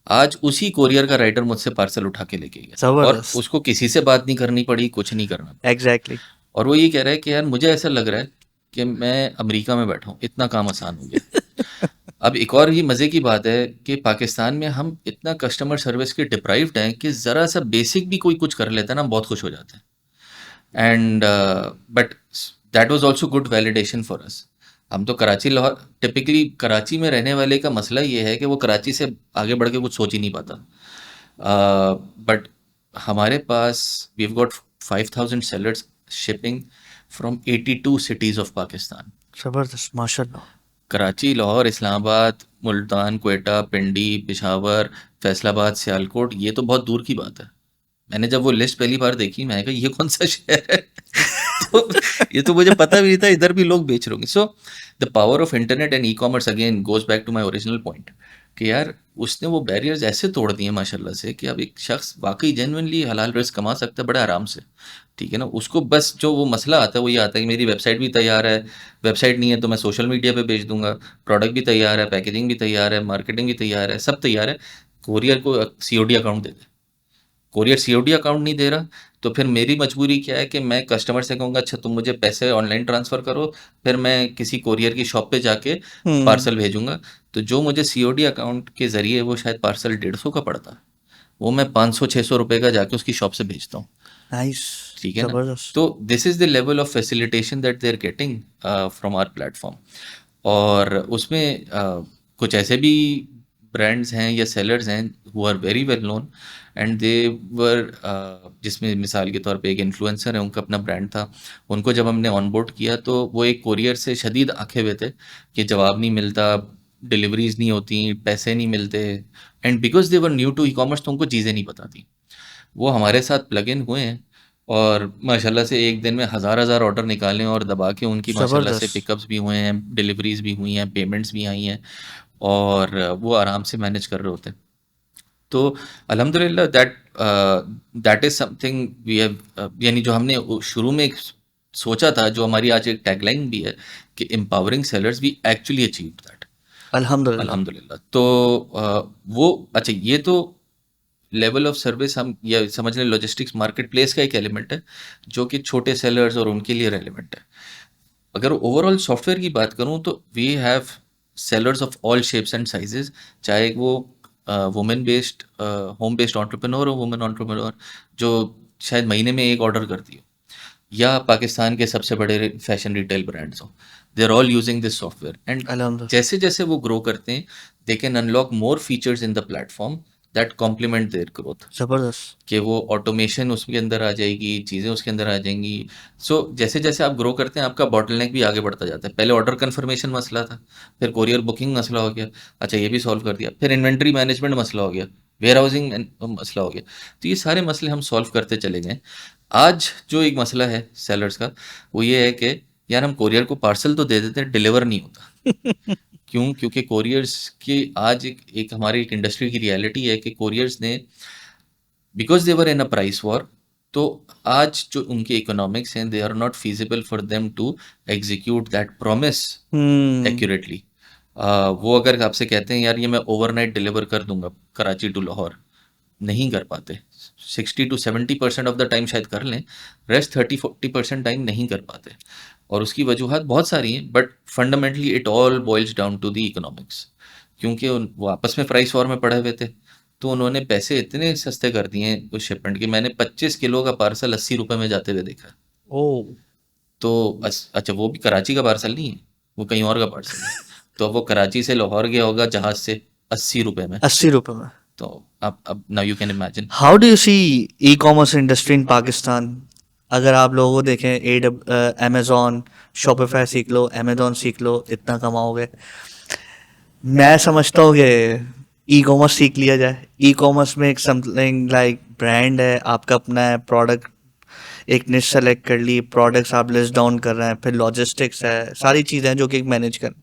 आज उसी कोरियर का राइडर मुझसे पार्सल उठा के लेके गया, और जबरदस्त। उसको किसी से बात नहीं करनी पड़ी, कुछ नहीं करना पड़ा। एग्जैक्टली। और वो ये कह रहा है कि यार मुझे ऐसा लग रहा है कि मैं अमेरिका में बैठा हूँ, इतना काम आसान हो गया। अब एक और ये मज़े की बात है कि पाकिस्तान में हम इतना कस्टमर सर्विस के डिप्राइव्ड हैं कि ज़रा सा बेसिक भी कोई कुछ कर लेता है ना, हम बहुत खुश हो जाते हैं। And but that was also good validation for us. हम तो कराची लाहौर, टिपिकली कराची में रहने वाले का मसला ये है कि वो कराची से आगे बढ़ के कुछ सोच ही नहीं पाता। बट हमारे पास we have got 5000 sellers shipping from 82 cities of Pakistan. जबरदस्त माशाल्लाह। कराची, लाहौर, इस्लामाबाद, मुल्तान, क्वेटा, पिंडी, पेशावर, फैसलाबाद, सियालकोट, ये तो बहुत दूर की बात है। मैंने जब वो लिस्ट पहली बार देखी, मैंने कहा ये कौन सा शहर है? तो ये तो मुझे पता भी नहीं था इधर भी लोग बेच रहे होंगे। So the power of internet and e commerce again goes back to my original point कि यार उसने वो बैरियर्स ऐसे तोड़ दिए माशाल्लाह से कि अब एक शख्स वाकई जेन्युइनली हलाल रिस्क कमा सकता है बड़े आराम से। ठीक है ना, उसको बस जो वो मसला आता है वो ये आता है कि मेरी वेबसाइट भी तैयार है, वेबसाइट नहीं है तो मैं सोशल मीडिया पे बेच दूंगा, प्रोडक्ट भी तैयार है, पैकेजिंग भी तैयार है, मार्केटिंग भी तैयार है, सब तैयार है, कोरियर को सीओडी अकाउंट दे दे। कोरियर सीओडी अकाउंट नहीं दे रहा, तो फिर मेरी मजबूरी क्या है कि मैं कस्टमर से कहूँगा अच्छा तुम मुझे पैसे ऑनलाइन ट्रांसफ़र करो, फिर मैं किसी कोरियर की शॉप पे जाके हम्म। पार्सल भेजूंगा। तो जो मुझे सीओडी अकाउंट के ज़रिए वो शायद पार्सल 150 का पड़ता, वो मैं 500-600 रुपये का जाके उसकी शॉप से भेजता हूँ। नाइस। ठीक है ना। जबरदस्त। तो this is the level of facilitation that they are getting from our platform. और उसमें कुछ ऐसे भी ब्रांड्स हैं या सेलर्स हैं who are very well known and they were, जिसमें मिसाल के तौर पे एक इन्फ्लुएंसर है, उनका अपना ब्रांड था। उनको जब हमने ऑन बोर्ड किया तो वो एक कोरियर से शदीद आखे हुए थे कि जवाब नहीं मिलता, डिलीवरीज नहीं होती, पैसे नहीं मिलते, and because they were new to e commerce तो उनको चीज़ें नहीं पता थी। वो हमारे साथ प्लग इन हुए हैं और माशाल्लाह से एक दिन में हज़ार हज़ार ऑर्डर निकाले और दबा के उनकी माशाल्लाह से जबरदस्त। पिकअप्स भी हुए हैं, डिलीवरीज भी हुई हैं, पेमेंट्स भी आई हैं, और वो आराम से मैनेज कर रहे होते हैं। तो अल्हम्दुलिल्लाह that is something we have, यानी जो हमने शुरू में एक सोचा था, जो हमारी आज एक टैगलाइन भी है कि empowering sellers, we actually achieved that अल्हम्दुलिल्लाह। अल्हम्दुलिल्लाह। तो वो अच्छा, ये तो लेवल ऑफ सर्विस हम या समझ लें लॉजिस्टिक्स मार्केट प्लेस का एक एलिमेंट है जो कि छोटे सेलर्स और उनके लिए रेलिवेंट है। अगर ओवरऑल सॉफ्टवेयर की बात करूं तो we have sellers of all shapes and sizes, चाहे वो women based home based entrepreneur हो, वुमेन एंटरप्रेन्योर जो शायद महीने में एक ऑर्डर करती हो, या पाकिस्तान के सबसे बड़े फैशन रिटेल ब्रांड्स हो, they are all using this software. And अल्हम्दुलिल्लाह। जैसे जैसे वो ग्रो करते हैं, they can unlock more features in the platform that complement their growth, जबरदस्त। कि वो ऑटोमेशन उसके अंदर आ जाएगी, चीज़ें उसके अंदर आ जाएंगी। सो जैसे जैसे आप ग्रो करते हैं, आपका बॉटलनेक भी आगे बढ़ता जाता है। पहले ऑर्डर कन्फर्मेशन मसला था, फिर कोरियर बुकिंग मसला हो गया, अच्छा ये भी सॉल्व कर दिया, फिर इन्वेंट्री मैनेजमेंट मसला हो गया, वेयर हाउसिंग मसला हो गया। तो ये सारे मसले हम सॉल्व करते चले गए। आज जो एक मसला है सेलर्स का, वो ये है कि यार हम कोरियर को पार्सल तो दे देते हैं, डिलीवर नहीं होता। क्यों? क्योंकि कोरियर्स की आज एक हमारी एक इंडस्ट्री की रियलिटी है कि कोरियर्स ने, because they were in a price war, तो आज जो उनके इकोनॉमिक्स हैं, they are not feasible for them to execute that promise hmm. Accurately. वो अगर आपसे कहते हैं यार ये मैं ओवरनाइट डिलीवर कर दूंगा कराची टू लाहौर, नहीं कर पाते। 60 to 70% ऑफ द टाइम शायद कर लें, रेस्ट 30-40% टाइम नहीं कर पाते। और उसकी वजूहत बहुत सारी हैं, but fundamentally it all boils down to the economics. क्योंकि वो आपस में प्राइस वॉर में पड़े हुए थे, तो उन्होंने पैसे इतने सस्ते कर दिए हैं उस शिपमेंट के। मैंने 25 किलो का पार्सल 80 रुपए में जाते हुए देखा है। ओ। तो अच्छा, वो भी कराची का पार्सल नहीं है, वो कहीं और का पार्सल है। तो अब वो कराची से लाहौर गया होगा जहाज से 80 रुपए में। 80 रुपए में। तो अब now you can imagine. How do you see e commerce industry in Pakistan? अगर आप लोगों को देखें, अमेजोन, शॉपिफाई सीख लो, अमेजोन सीख लो, इतना कमाओगे। मैं समझता हूँ कि ई कॉमर्स सीख लिया जाए। ई कॉमर्स में एक समथिंग लाइक ब्रांड है, आपका अपना है, प्रोडक्ट एक निश सेलेक्ट कर ली, प्रोडक्ट्स आप लिस्ट डाउन कर रहे हैं, फिर लॉजिस्टिक्स है, सारी चीज़ें हैं जो कि मैनेज कर।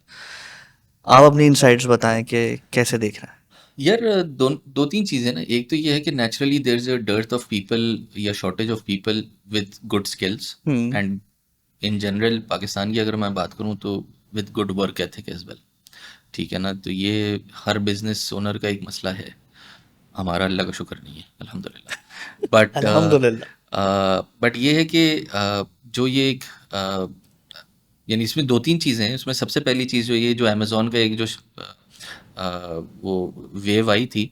आप अपनी इनसाइट्स बताएं कि कैसे देख रहे हैं। यार दो तीन चीज़ें ना। एक तो ये है कि naturally there is a dearth of people या shortage of people with good skills, hmm. And in general Pakistan की अगर मैं बात करूँ तो with good work ethic as well. ठीक है ना? तो ये हर बिजनेस ओनर का एक मसला है। हमारा अल्लाह का शुक्र नहीं है अल्हम्दुलिल्लाह। अल्हम्दुलिल्लाह। बट ये है कि जो ये एक यानी इसमें दो तीन चीज़ें हैं। इसमें सबसे पहली चीज़ जो ये जो अमेज़ॉन का एक जो वो वेव आई थी,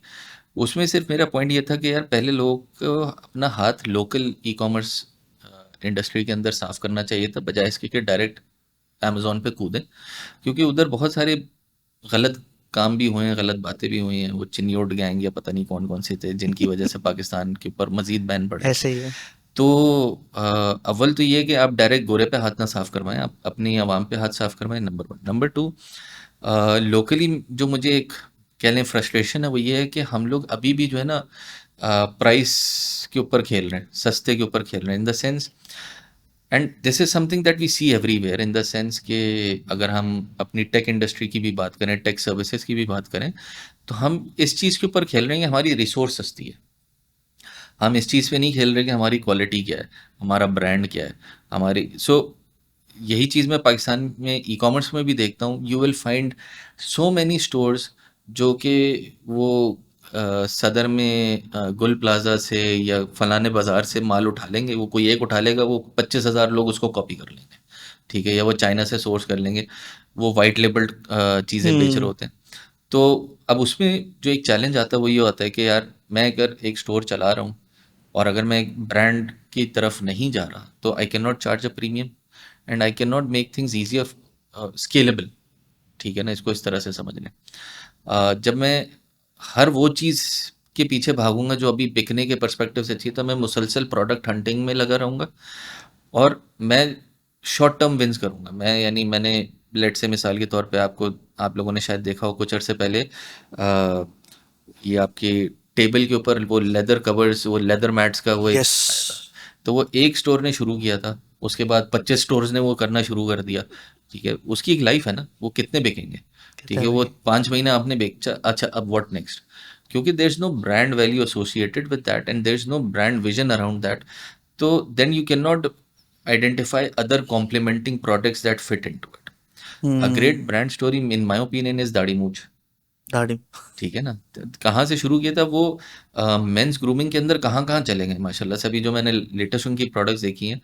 उसमें सिर्फ मेरा पॉइंट ये था कि यार पहले लोगों को अपना हाथ लोकल ई कॉमर्स इंडस्ट्री के अंदर साफ करना चाहिए था, बजाय इसके कि डायरेक्ट अमेज़ॉन पे कूदें। क्योंकि उधर बहुत सारे गलत काम भी हुए हैं, गलत बातें भी हुई हैं। वो चिनियोड गैंग या पता नहीं कौन कौन से थे जिनकी वजह से पाकिस्तान के ऊपर मजीद बैन पड़े। ऐसे ही है। तो अव्वल तो ये है कि आप डायरेक्ट गोरे पे हाथ ना साफ करवाएं, आप अपनी आवाम पे हाथ साफ करवाएं, number one. Number two, locally जो मुझे एक कह लें फ्रस्ट्रेशन है, वो ये है कि हम लोग अभी भी जो है ना प्राइस के ऊपर खेल रहे हैं, सस्ते के ऊपर खेल रहे हैं, in the sense, and this is something that we see everywhere, in the sense कि अगर हम अपनी टेक इंडस्ट्री की भी बात करें, टेक सर्विसेज की भी बात करें, तो हम इस चीज़ के ऊपर खेल रहे हैं कि हमारी रिसोर्स सस्ती है। हम इस चीज़ पे नहीं खेल रहे कि हमारी क्वालिटी क्या है, हमारा ब्रांड क्या है, हमारी यही चीज़ मैं पाकिस्तान में ई कॉमर्स में भी देखता हूँ। You will find so many stores जो कि वो सदर में गुल प्लाजा से या फलाने बाज़ार से माल उठा लेंगे। वो कोई एक उठा लेगा, वो 25,000 लोग उसको कॉपी कर लेंगे। ठीक है? या वो चाइना से सोर्स कर लेंगे, वो वाइट लेबल्ड चीज़ें बेच रहे हम्म। होते हैं। तो अब उसमें जो एक चैलेंज आता है वो ये होता है कि यार मैं अगर एक स्टोर चला रहा हूँ और अगर मैं एक ब्रांड की तरफ नहीं जा रहा, तो आई can not charge a premium and I can not make things easier scalable. ठीक है ना? इसको इस तरह से समझ लें। जब मैं हर वो चीज़ के पीछे भागूंगा जो अभी बिकने के पर्सपेक्टिव से अच्छी है, तो मैं मुसलसल प्रोडक्ट हंटिंग में लगा रहूँगा और मैं शॉर्ट टर्म विंस करूँगा। मैं यानी मैंने लेट से मिसाल के तौर पे आप लोगों ने शायद देखा हो कुछ अर्से पहले, ये आपके टेबल के ऊपर वो लेदर कवर्स, वो लेदर मैट्स का वो एक यस। आया था। तो वो एक स्टोर ने शुरू किया था, उसके बाद 25 स्टोर्स ने वो करना शुरू कर दिया। ठीक है? उसकी एक लाइफ है ना, वो कितने बिकेंगे? ठीक कितना है? वो भी। 5 महीने आपने बेचा, अच्छा अब व्हाट नेक्स्ट? क्योंकि there is no brand value associated with that and there is no brand vision around that, तो then you can not identify other complementing products that fit into it. A great brand story in my opinion is दाढ़ी मूंछ, दाढ़ी। ठीक है ना। कहाँ से शुरू किया था वो, मेंस ग्रूमिंग के अंदर कहाँ कहाँ चले गए माशाल्लाह से। अभी जो मैंने लेटेस्ट उनकी प्रोडक्ट्स देखी हैं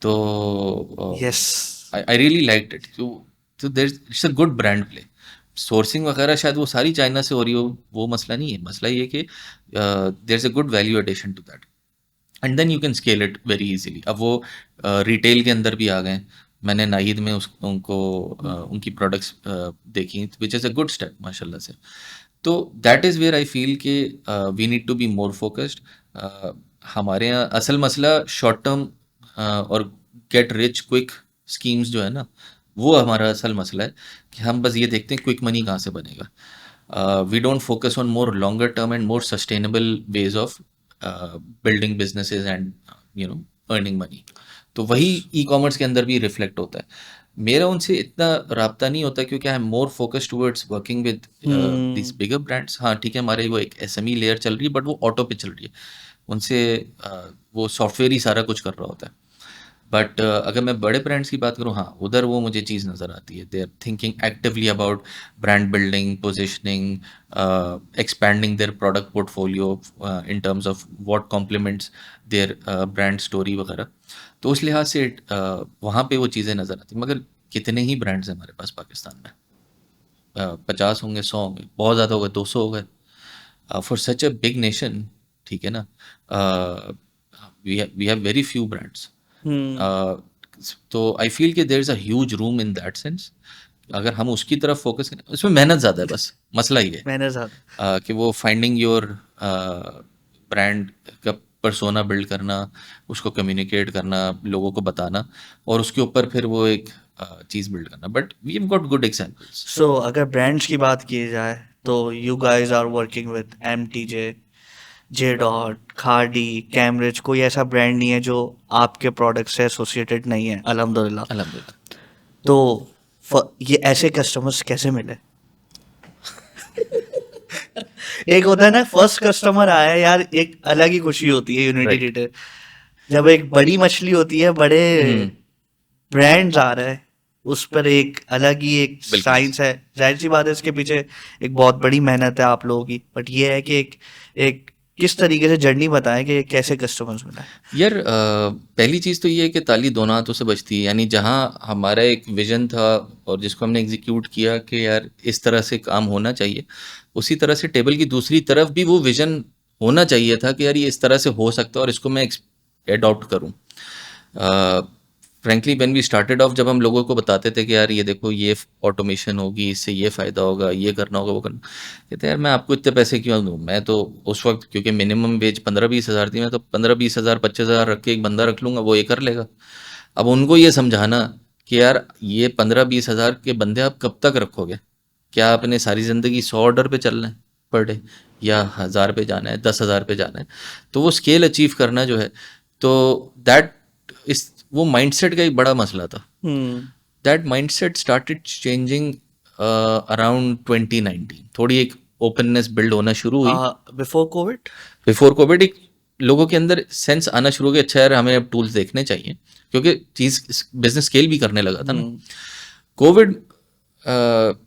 तो yes. I really liked it. तो there it's a good brand play. Sourcing वगैरह शायद वो सारी चाइना से हो रही हो, वो मसला नहीं है। मसला ये कि there is a good value addition to that and then you can scale it very easily. अब वो रिटेल के अंदर भी आ गए। मैंने नाहिद में उनको उनकी प्रोडक्ट्स देखी, which is a good step माशाल्लाह से। तो that is where I feel कि we need to be more focused. हमारे यहाँ असल मसला शॉर्ट टर्म और गेट रिच क्विक स्कीम्स जो है ना, वो हमारा असल मसला है कि हम बस ये देखते हैं क्विक मनी कहाँ से बनेगा। We don't focus on more longer term and more sustainable ways of building businesses and you know earning money. तो वही ई कॉमर्स के अंदर भी रिफ्लेक्ट होता है। मेरा उनसे इतना राब्ता नहीं होता क्योंकि I am more focused towards working with this bigger brands. हाँ ठीक है, हमारे वो एक एसएमई लेयर चल रही है, बट वो ऑटो पे चल रही है। उनसे वो सॉफ्टवेयर ही सारा कुछ कर रहा होता है। बट अगर मैं बड़े ब्रांड्स की बात करूँ, हाँ उधर वो मुझे चीज़ नज़र आती है। They are thinking actively about brand building, positioning, expanding their product portfolio in terms of what complements their brand story वगैरह। तो उस लिहाज से वहाँ पे वो चीज़ें नज़र आती। मगर कितने ही ब्रांड्स हैं हमारे पास पाकिस्तान में, 50 होंगे, 100 होंगे, बहुत ज़्यादा हो गए, 200 हो गए for such a big nation, ठीक है ना। We have very few brands. तो आई फील कि there is a huge room in that sense. अगर हम उसकी तरफ फोकस करें, उसमें मेहनत ज़्यादा है, बस मसला ये है मैंने ज़्यादा कि वो फाइंडिंग योर ब्रांड का पर्सोना बिल्ड करना, उसको कम्युनिकेट करना, लोगों को बताना, और उसके ऊपर फिर वो एक चीज़ बिल्ड करना। But we have got good examples. So अगर ब्रांड्स की बात की जाए तो you guys are working with MTJ, J dot, Khaadi, Cambridge. कोई ऐसा ब्रांड नहीं है जो आपके प्रोडक्ट से एसोसिएटेड नहीं है, अल्हम्दुलिल्लाह। अल्हम्दुलिल्लाह। तो ये ऐसे कस्टमर्स कैसे मिले? एक होता है ना, फर्स्ट कस्टमर आया यार, एक अलग ही खुशी होती है यूनिटी राइट। रिटेल। जब एक बड़ी मछली होती है, बड़े ब्रांड्स आ रहे हैं, उस पर एक अलग ही एक बिल्कुल। साइंस है। जाहिर सी बात है, इसके पीछे एक बहुत बड़ी मेहनत है आप लोगों की। बट ये है कि एक किस तरीके से जर्नी बताएं कि कैसे कस्टमर्स मिला है। यार पहली चीज़ तो ये है कि ताली दोनों हाथों से बजती है। यानी जहाँ हमारा एक विजन था और जिसको हमने एग्जीक्यूट किया कि यार इस तरह से काम होना चाहिए, उसी तरह से टेबल की दूसरी तरफ भी वो विजन होना चाहिए था कि यार ये इस तरह से हो सकता है और इसको मैं एडॉप्ट करूँ। Frankly when we started off, जब हम लोगों को बताते थे कि यार ये देखो ये ऑटोमेशन होगी, इससे ये फ़ायदा होगा, ये करना होगा, वो करना, कहते यार मैं आपको इतने पैसे क्यों दूँ। मैं तो उस वक्त क्योंकि मिनिमम वेज 15-20 हज़ार थी, मैं तो 15-20 हज़ार 25 हज़ार रख के एक बंदा रख लूँगा, वो ये कर लेगा। अब उनको ये समझाना कि यार ये 15-20 हज़ार के बंदे आप कब तक रखोगे? क्या आपने सारी ज़िंदगी 100 ऑर्डर पे चलना है पर डे, या 1000 पे जाना है, 10,000 पे जाना है? तो वो स्केल अचीव करना जो है, तो दैट इस वो माइंडसेट का एक बड़ा मसला था। That mindset started changing around 2019। थोड़ी एक ओपननेस बिल्ड होना शुरू हुई। बिफोर कोविड बिफोर कोविड एक लोगों के अंदर सेंस आना शुरू हो गया, अच्छा यार हमें अब टूल्स देखने चाहिए, क्योंकि चीज़ बिजनेस स्केल भी करने लगा था ना। कोविड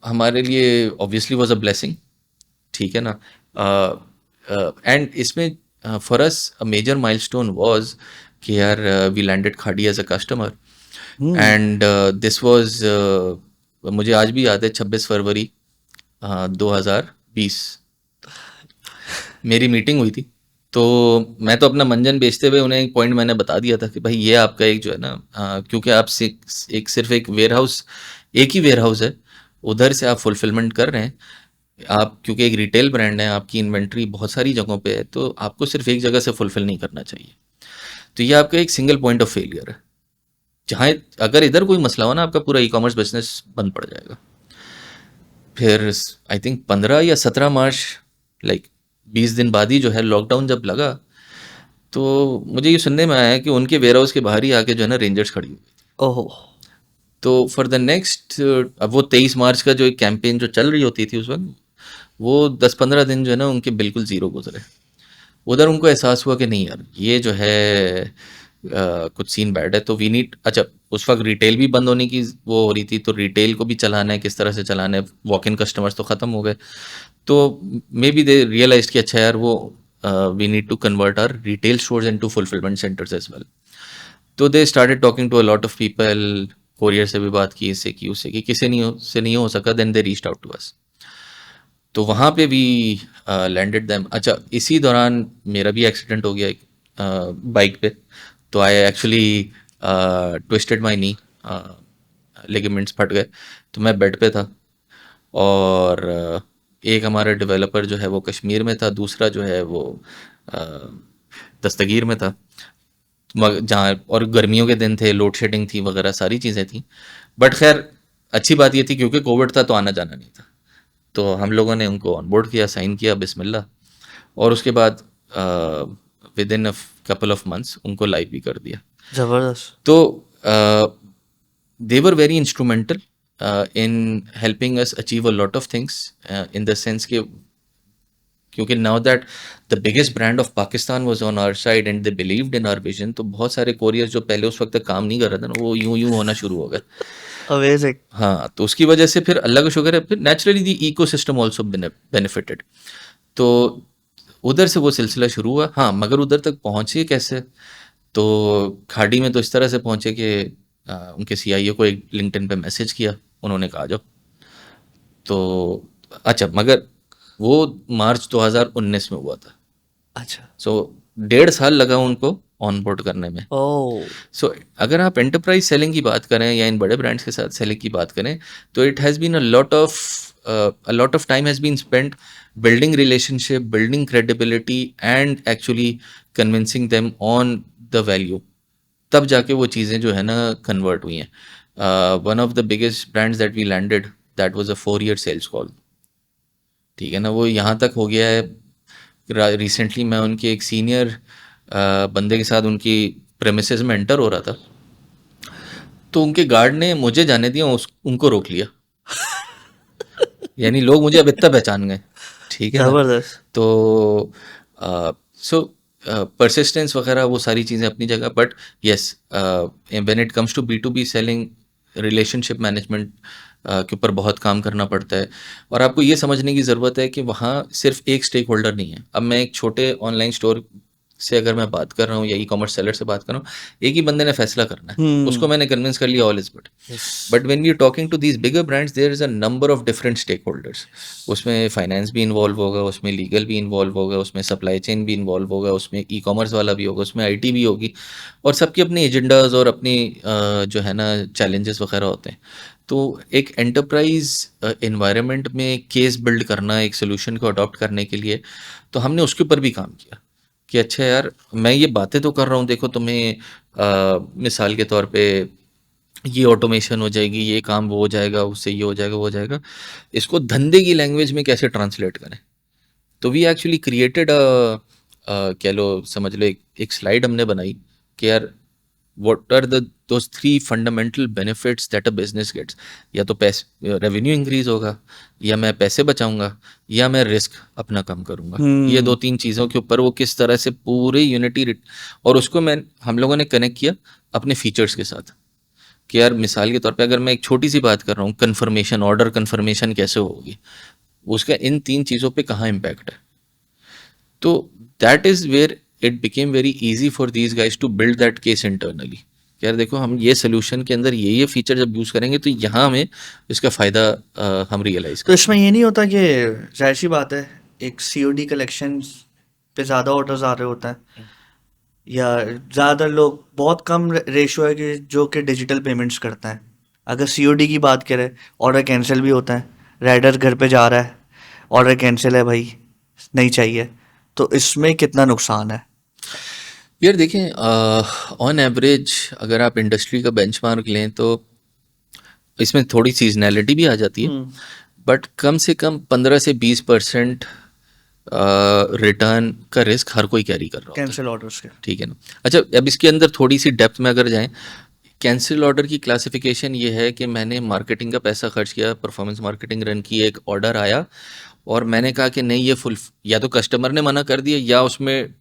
हमारे लिए ऑब्वियसली वाज अ ब्लेसिंग, ठीक है ना। एंड इसमें for us a major milestone was कि यार we landed Khaadi as a customer and this was, मुझे आज भी याद है, 26 फरवरी 2020 मेरी मीटिंग हुई थी। तो मैं तो अपना मंजन बेचते हुए उन्हें एक पॉइंट मैंने बता दिया था कि भाई ये आपका एक जो है ना, क्योंकि आप एक सिर्फ एक वेयर हाउस, एक ही वेयर हाउस है, उधर से आप फुलफिलमेंट कर रहे हैं। आप क्योंकि एक रिटेल ब्रांड है, आपकी इन्वेंट्री बहुत सारी जगहों पे है, तो आपको सिर्फ एक जगह से फुलफिल नहीं करना चाहिए। तो ये आपका एक सिंगल पॉइंट ऑफ फेलियर है, जहाँ अगर इधर कोई मसला हो ना, आपका पूरा ई कॉमर्स बिजनेस बंद पड़ जाएगा। फिर आई थिंक 15 या 17 मार्च, लाइक 20 दिन बाद ही जो है लॉकडाउन जब लगा, तो मुझे ये सुनने में आया कि उनके वेयर हाउस के बाहर ही आके जो है ना रेंजर्स खड़ी हुई थी। ओहो। तो फॉर द नेक्स्ट, अब वो 23 मार्च का जो एक कैंपेन जो चल रही होती थी उस वक्त, वो 10-15 दिन जो है ना उनके बिल्कुल ज़ीरो गुजरे। उधर उनको एहसास हुआ कि नहीं यार ये जो है कुछ सीन बैड है, तो वी नीड, अच्छा उस वक्त रिटेल भी बंद होने की वो हो रही थी, तो रिटेल को भी चलाना है, किस तरह से चलाना है, वॉक इन कस्टमर्स तो ख़त्म हो गए, तो मे बी दे रियलाइज कि अच्छा यार वो we need to convert our retail stores into fulfilment centres as well. तो they started talking to a lot of people, courier से भी बात की, इससे की उससे की, किसी नहीं से नहीं हो सका, then they reached out to us. तो वहाँ पे भी लैंडेड दैम। अच्छा इसी दौरान मेरा भी एक्सीडेंट हो गया एक बाइक पे, तो I actually twisted my knee, ligaments फट गए, तो मैं बेड पे था। और एक हमारा डेवलपर जो है वो कश्मीर में था, दूसरा जो है वो अ, दस्तगीर में था, जहाँ, और गर्मियों के दिन थे, लोड शेडिंग थी वगैरह सारी चीज़ें थी। बट खैर अच्छी बात ये थी क्योंकि कोविड था तो आना जाना नहीं था, तो हम लोगों ने उनको ऑनबोर्ड किया, साइन किया, बिस्मिल्लाह, और उसके बाद with in a couple of months उनको लाइव भी कर दिया। जबरदस्त। तो they were very instrumental in helping us achieve a lot of things in the sense कि क्योंकि now that the biggest brand of Pakistan was on our side and they believed in our vision, तो बहुत सारे courier जो पहले उस वक्त तक काम नहीं कर रहे थे ना, वो यूं यूं होना शुरू हो गए। अमेजिंग। हाँ, तो उसकी वजह से फिर अल्लाह का शुक्र है, फिर नेचुरली दी इको सिस्टम ऑल्सो बेनिफिटेड। तो उधर से वो सिलसिला शुरू हुआ। हाँ, मगर उधर तक पहुँचे कैसे? तो खाड़ी में तो इस तरह से पहुँचे कि उनके सीआईओ को एक लिंक्डइन पे मैसेज किया, उन्होंने कहा जाओ। तो अच्छा, मगर वो मार्च 2019 में हुआ था। अच्छा। सो 1.5 साल लगा उनको ऑनबोर्ड करने में। ओह। सो अगर आप एंटरप्राइज सेलिंग की बात करें या इन बड़े ब्रांड्स के साथ सेलिंग की बात करें, तो it has been a lot of time has been spent building relationship, building credibility and actually convincing them on the value, तब जाके वो चीज़ें जो है ना कन्वर्ट हुई हैं। One of the biggest brands that we landed, that was a 4 year sales call. ठीक है ना, वो यहाँ तक हो गया है, रिसेंटली मैं उनके एक सीनियर बंदे के साथ उनकी प्रेमिसेस में एंटर हो रहा था, तो उनके गार्ड ने मुझे जाने दिया, उनको रोक लिया। यानी लोग मुझे अब इतना पहचान गए, ठीक है ना। जबरदस्त। तो सो परसिस्टेंस वगैरह वो सारी चीज़ें अपनी जगह, but yes when it comes to B2B selling, relationship management के ऊपर बहुत काम करना पड़ता है। और आपको ये समझने की ज़रूरत है कि वहाँ सिर्फ एक स्टेक होल्डर नहीं है। अब मैं एक छोटे ऑनलाइन स्टोर से अगर मैं बात कर रहा हूँ या ई कॉमर्स सेलर से बात कर रहा हूँ, एक ही बंदे ने फैसला करना है, उसको मैंने कन्विंस कर लिया, all is good. Yes. But when we are talking to these bigger brands, there is a number of different stakeholders. उसमें फाइनेंस भी इन्वॉल्व होगा, उसमें लीगल भी इन्वॉल्व होगा, उसमें सप्लाई चेन भी इन्वॉल्व होगा, उसमें ई कॉमर्स वाला भी होगा, उसमें आईटी भी होगी, और सबके अपने एजेंडाज और अपनी जो है ना चैलेंजेस वगैरह होते हैं। तो एक एंटरप्राइज एनवायरनमेंट में केस बिल्ड करना, एक सोल्यूशन को अडॉप्ट करने के लिए, तो हमने उसके ऊपर भी काम किया कि अच्छा यार मैं ये बातें तो कर रहा हूँ, देखो तुम्हें मिसाल के तौर पे ये ऑटोमेशन हो जाएगी, ये काम वो हो जाएगा, उससे ये हो जाएगा, वो हो जाएगा, इसको धंधे की लैंग्वेज में कैसे ट्रांसलेट करें। तो वी एक्चुअली क्रिएटेड कह लो, समझ लो, एक स्लाइड हमने बनाई कि यार what are the those 3 fundamental benefits that a business gets. या तो पैसे, रेवेन्यू इंक्रीज होगा, या मैं पैसे बचाऊंगा, या मैं रिस्क अपना कम करूंगा। ये 2-3 चीज़ों के ऊपर वो किस तरह से पूरे यूनिटी, और उसको हम लोगों ने कनेक्ट किया अपने फीचर्स के साथ कि यार मिसाल के तौर पे अगर मैं एक छोटी सी बात कर रहा हूँ, कन्फर्मेशन, ऑर्डर कन्फर्मेशन कैसे होगी, उसका इन 3 चीज़ों पे कहाँ इम्पैक्ट है। तो that is where it became very easy for these guys to build that case internally. यार देखो हम ये सोल्यूशन के अंदर ये फीचर जब यूज़ करेंगे तो यहाँ हमें इसका फ़ायदा हम रियलाइज़ तो करें। इसमें ये नहीं होता कि जाहिर सी बात है एक सीओडी कलेक्शन पे ज़्यादा ऑर्डर्स आ रहे होता है, या ज़्यादातर लोग, बहुत कम रेशो है कि जो कि डिजिटल पेमेंट्स करता है। अगर सीओडी की बात करें, ऑर्डर कैंसिल भी होता है, राइडर घर पे जा रहा है, ऑर्डर कैंसिल है भाई, नहीं चाहिए, तो इसमें कितना नुकसान है? यार देखें, ऑन एवरेज अगर आप इंडस्ट्री का बेंचमार्क लें तो इसमें थोड़ी सीजनैलिटी भी आ जाती है, बट कम से कम 15 से 20% रिटर्न का रिस्क हर कोई कैरी कर रहा होता है। कैंसिल ऑर्डर्स के। ठीक है ना। अच्छा अब इसके अंदर थोड़ी सी डेप्थ में अगर जाएं, कैंसिल ऑर्डर की क्लासिफिकेशन ये है कि मैंने मार्केटिंग का पैसा खर्च किया, परफॉर्मेंस मार्केटिंग रन की, एक ऑर्डर आया और मैंने कहा कि नहीं ये फुल, या तो कस्टमर ने मना कर दिया या उसमें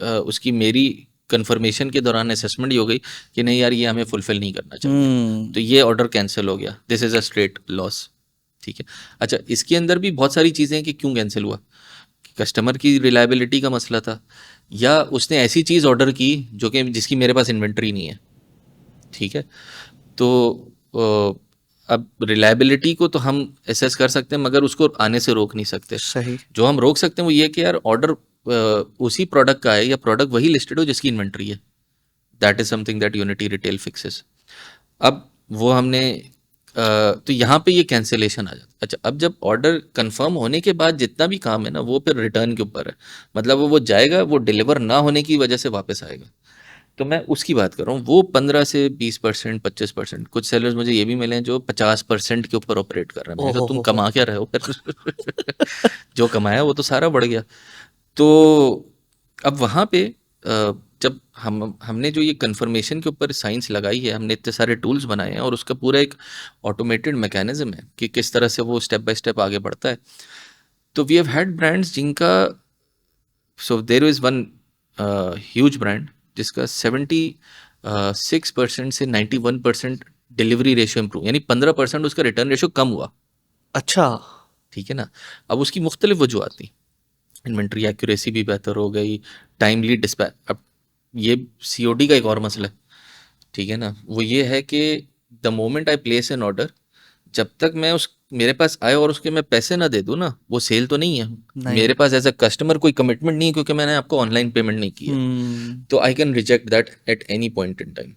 उसकी मेरी कंफर्मेशन के दौरान असेसमेंट ही हो गई कि नहीं यार ये हमें फुलफिल नहीं करना चाहिए, तो ये ऑर्डर कैंसिल हो गया। This is a straight loss. ठीक है। अच्छा, इसके अंदर भी बहुत सारी चीज़ें हैं कि क्यों कैंसिल हुआ। कस्टमर की रिलायबिलिटी का मसला था, या उसने ऐसी चीज़ ऑर्डर की जो कि जिसकी मेरे पास इन्वेंट्री नहीं है। ठीक है। तो अब रिलायबिलिटी को तो हम एसेस कर सकते हैं मगर उसको आने से रोक नहीं सकते। सही। जो हम रोक सकते हैं वो ये कि यार ऑर्डर उसी प्रोडक्ट का है या प्रोडक्ट वही लिस्टेड हो जिसकी इन्वेंट्री है। That is something that unity retail fixes. अब वो हमने तो यहाँ पे ये कैंसिलेशन आ जाता। अच्छा, अब जब ऑर्डर कंफर्म होने के बाद जितना भी काम है ना वो फिर रिटर्न के ऊपर है। मतलब वो जाएगा, वो डिलीवर ना होने की वजह से वापस आएगा। तो मैं उसकी बात कर रहा हूँ। वो 15 से 20%, 25%, कुछ सेलर्स मुझे ये भी मिले हैं जो 50% के ऊपर ऑपरेट कर रहे हैं। मैंने कहा ओहो तुम हो। कमा क्या रहे हो फिर? जो कमाया वो तो सारा बढ़ गया। तो अब वहाँ पे जब हमने जो ये कंफर्मेशन के ऊपर साइंस लगाई है, हमने इतने सारे टूल्स बनाए हैं और उसका पूरा एक ऑटोमेटेड मैकेनिज्म है कि किस तरह से वो स्टेप बाय स्टेप आगे बढ़ता है। तो वी हैव हैड ब्रांड्स जिनका, so there is one huge brand जिसका 76% से 91% डिलीवरी रेशियो इम्प्रूव, यानी 15% उसका रिटर्न रेशियो कम हुआ। अच्छा। ठीक है ना। अब उसकी मुख्तलिफ वजूहत थी। इन्वेंट्री एक्यूरेसी भी बेहतर हो गई, टाइमली डिस्पैच। अब ये सीओडी का एक और मसला है। ठीक है ना। वो ये है कि the moment I place N order, जब तक मैं उस मेरे पास आए और उसके मैं पैसे ना दे दूँ ना, वो सेल तो नहीं है। नहीं। मेरे पास एज अ कस्टमर कोई कमिटमेंट नहीं है क्योंकि मैंने आपको ऑनलाइन पेमेंट नहीं की है। तो I can reject that at any point in time.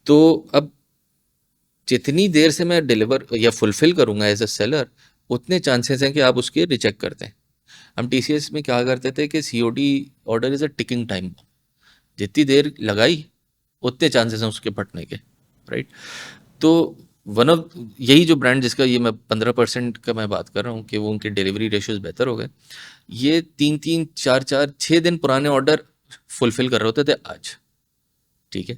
तो अब जितनी देर से मैं डिलीवर या फुलफिल करूंगा एज अ सेलर, उतने चांसेस हैं कि आप उसके रिजेक्ट करते हैं। हम टीसीएस में क्या करते थे कि COD order is a ticking time. जितनी देर लगाई उतने चांसेस हैं उसके फटने के। राइट। तो वन ऑफ यही जो ब्रांड जिसका ये मैं 15% का मैं बात कर रहा हूँ कि वो उनके डिलीवरी रेशियोज बेहतर हो गए। ये 3-3, 4-4, 6 दिन पुराने ऑर्डर फुलफिल कर रहे होते थे आज। ठीक है।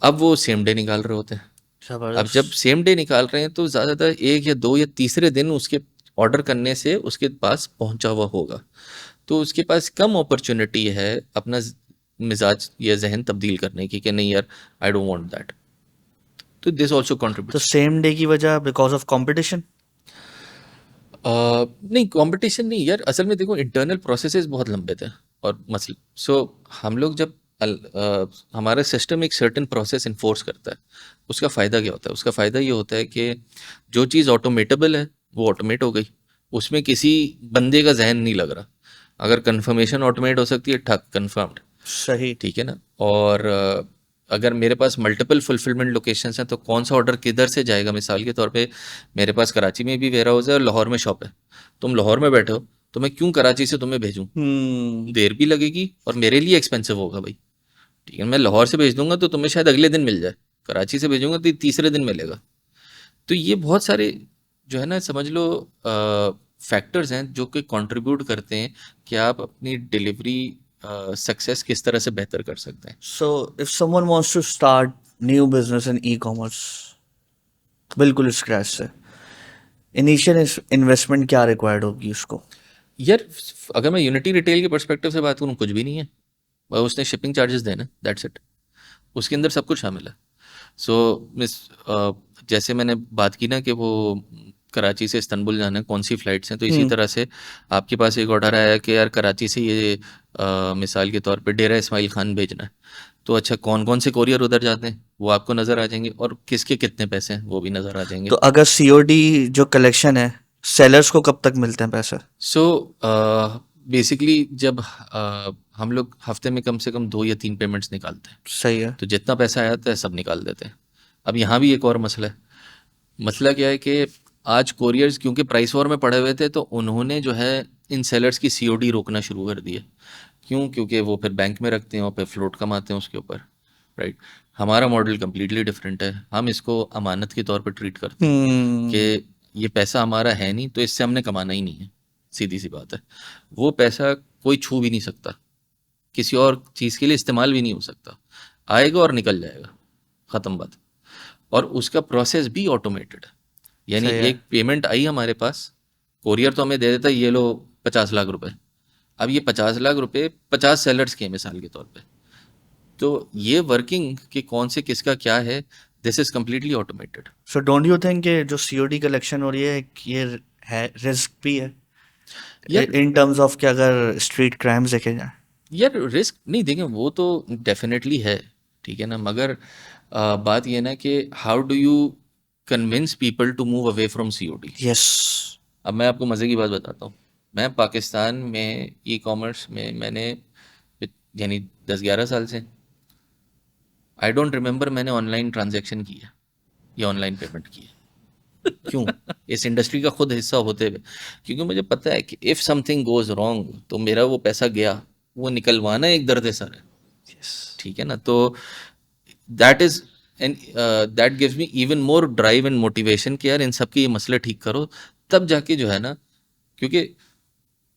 अब वो सेम डे निकाल रहे होते हैं। अब जब जबरदस्त। सेम डे निकाल रहे हैं तो ज़्यादातर 1 या 2 या तीसरे दिन उसके ऑर्डर करने से उसके पास पहुंचा हुआ होगा। तो उसके पास कम अपॉर्चुनिटी है अपना मिजाज या जहन तब्दील करने की कि नहीं यार, आई डोंट वांट दैट। तो दिस आल्सो तो कंट्रीब्यूट्स। सेम डे की वजह बिकॉज ऑफ कंपटीशन। नहीं, कंपटीशन नहीं यार, असल में देखो इंटरनल प्रोसेसेस बहुत लंबे थे और मसले। सो हम लोग जब हमारा सिस्टम एक सर्टेन प्रोसेस इन्फोर्स करता है, उसका फ़ायदा क्या होता है? उसका फ़ायदा ये होता है कि जो चीज़ ऑटोमेटेबल है वो ऑटोमेट हो गई, उसमें किसी बंदे का जहन नहीं लग रहा। अगर कंफर्मेशन ऑटोमेट हो सकती है, ठक कन्फर्म्ड। सही। ठीक है ना। और अगर मेरे पास मल्टीपल फुलफिलमेंट लोकेशंस हैं तो कौन सा ऑर्डर किधर से जाएगा। मिसाल के तौर पे मेरे पास कराची में भी वेयर हाउस है और लाहौर में शॉप है। तुम लाहौर में बैठे हो तो मैं क्यों कराची से तुम्हें भेजूं? देर भी लगेगी और मेरे लिए एक्सपेंसिव होगा भाई। ठीक है, मैं लाहौर से भेज दूंगा तो तुम्हें शायद अगले दिन मिल जाए, कराची से भेजूंगा तो तीसरे दिन मिलेगा। तो ये बहुत सारे जो है ना, समझ लो फैक्टर्स हैं जो कि कंट्रीब्यूट करते हैं कि आप अपनी डिलीवरी सक्सेस किस तरह से बेहतर कर सकते हैं। So if someone wants to start new business in e commerce बिल्कुल स्क्रैच से, इनिशियल इन्वेस्टमेंट क्या रिक्वायर्ड होगी उसको? यार, अगर मैं यूनिटी रिटेल के पर्सपेक्टिव से बात करूँ, कुछ भी नहीं है। उसने शिपिंग चार्जेस देना, दैट्स इट। उसके अंदर सब कुछ शामिल है। सो मिस जैसे मैंने बात की ना कि वो कराची से इस्तांबुल जाना है, कौन सी फ़्लाइट्स हैं, तो इसी तरह से आपके पास एक ऑर्डर आया कि यार कराची से ये मिसाल के तौर पे डेरा इस्माइल खान भेजना है। तो अच्छा, कौन कौन से कोरियर उधर जाते हैं वो आपको नज़र आ जाएंगे और किसके कितने पैसे हैं वो भी नज़र आ जाएंगे। तो अगर सीओडी जो कलेक्शन है, सेलर्स को कब तक मिलते हैं पैसे? सो बेसिकली जब हम लोग हफ्ते में कम से कम 2 या 3 पेमेंट्स निकालते हैं, सही है। तो जितना पैसा आया है सब निकाल देते हैं। अब यहाँ भी एक और मसला है। मसला क्या है कि आज कोरियर्स क्योंकि प्राइस वॉर में पड़े हुए थे तो उन्होंने जो है इन सेलर्स की सीओडी रोकना शुरू कर दिया। क्यों? क्योंकि वो फिर बैंक में रखते हैं और फिर फ्लोट कमाते हैं उसके ऊपर। राइट। हमारा मॉडल कम्प्लीटली डिफरेंट है। हम इसको अमानत के तौर पर ट्रीट करते हैं कि ये पैसा हमारा है नहीं तो इससे हमने कमाना ही नहीं है। सीधी सी बात है। वो पैसा कोई छू भी नहीं सकता, किसी और चीज़ के लिए इस्तेमाल भी नहीं हो सकता। आएगा और निकल जाएगा, ख़त्म बात। और उसका प्रोसेस भी ऑटोमेटेड है। यानी सही है। एक पेमेंट आई हमारे पास, कोरियर तो हमें दे देता है, ये लो 50 लाख रुपए। अब ये 50 लाख रुपए 50 सेलर्स के हैं मिसाल के तौर पे। तो ये वर्किंग कि कौन से किसका क्या है, this is completely automated. So don't you think कि जो सीओडी कलेक्शन हो रही है ये है रिस्क भी है यार इन टर्म्स ऑफ कि अगर स्ट्रीट क्राइम्स देखे जाए? यार रिस्क नहीं देंगे, वो तो डेफिनेटली है, ठीक है ना, मगर बात ये ना कि how do you convince people to move away from COD. Yes. अब मैं आपको मज़े की बात बताता हूँ। मैं पाकिस्तान में ई कॉमर्स में मैंने यानी 10-11 साल से, आई डोंट रिमेंबर मैंने ऑनलाइन ट्रांजैक्शन किया या ऑनलाइन पेमेंट की है। क्यों? इस इंडस्ट्री का खुद हिस्सा होते हुए, क्योंकि मुझे पता है कि इफ़ समथिंग गोज़ रॉन्ग तो मेरा वो पैसा गया, वो निकलवाना एक दर्द सर है, यस। ठीक है ना। तो that is and that gives me even more drive and motivation कि यार इन सब के ये मसले ठीक करो, तब जाके जो है ना। क्योंकि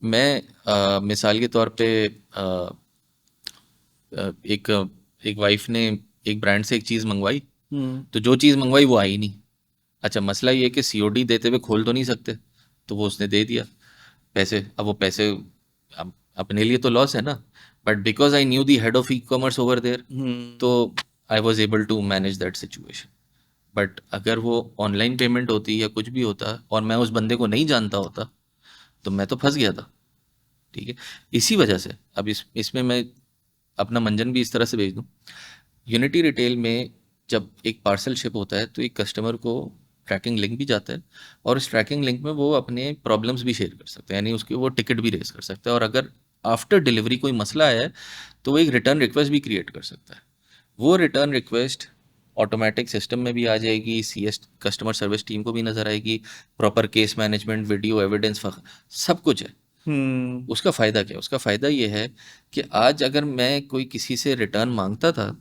मैं मिसाल के तौर पे एक एक वाइफ ने एक ब्रांड से एक चीज़ मंगवाई, तो जो चीज़ मंगवाई वो आई नहीं। अच्छा, मसला ये है कि सीओडी देते हुए खोल तो नहीं सकते, तो वो उसने दे दिया पैसे। अब वो पैसे अपने लिए तो लॉस है ना, but because I knew the head of e commerce over there, तो I was able to manage that situation. But अगर वो ऑनलाइन पेमेंट होती या कुछ भी होता और मैं उस बंदे को नहीं जानता होता, तो मैं तो फंस गया था, ठीक है। इसी वजह से अब इसमें मैं अपना मंजन भी इस तरह से भेज दूँ। यूनिटी रिटेल में जब एक पार्सल शिप होता है तो एक कस्टमर को ट्रैकिंग लिंक भी जाता है, और इस ट्रैकिंग लिंक में वो अपने प्रॉब्लम्स भी शेयर कर सकते हैं, यानी उसकी वो टिकट भी रेस कर सकता है, और अगर आफ्टर डिलीवरी कोई मसला आया है तो वो एक रिटर्न रिक्वेस्ट भी क्रिएट कर सकता है। वो रिटर्न रिक्वेस्ट ऑटोमेटिक सिस्टम में भी आ जाएगी, सीएस कस्टमर सर्विस टीम को भी नज़र आएगी, proper case management, video evidence, सब कुछ है। उसका फ़ायदा क्या है? उसका फ़ायदा ये है कि आज अगर मैं कोई किसी से रिटर्न मांगता था,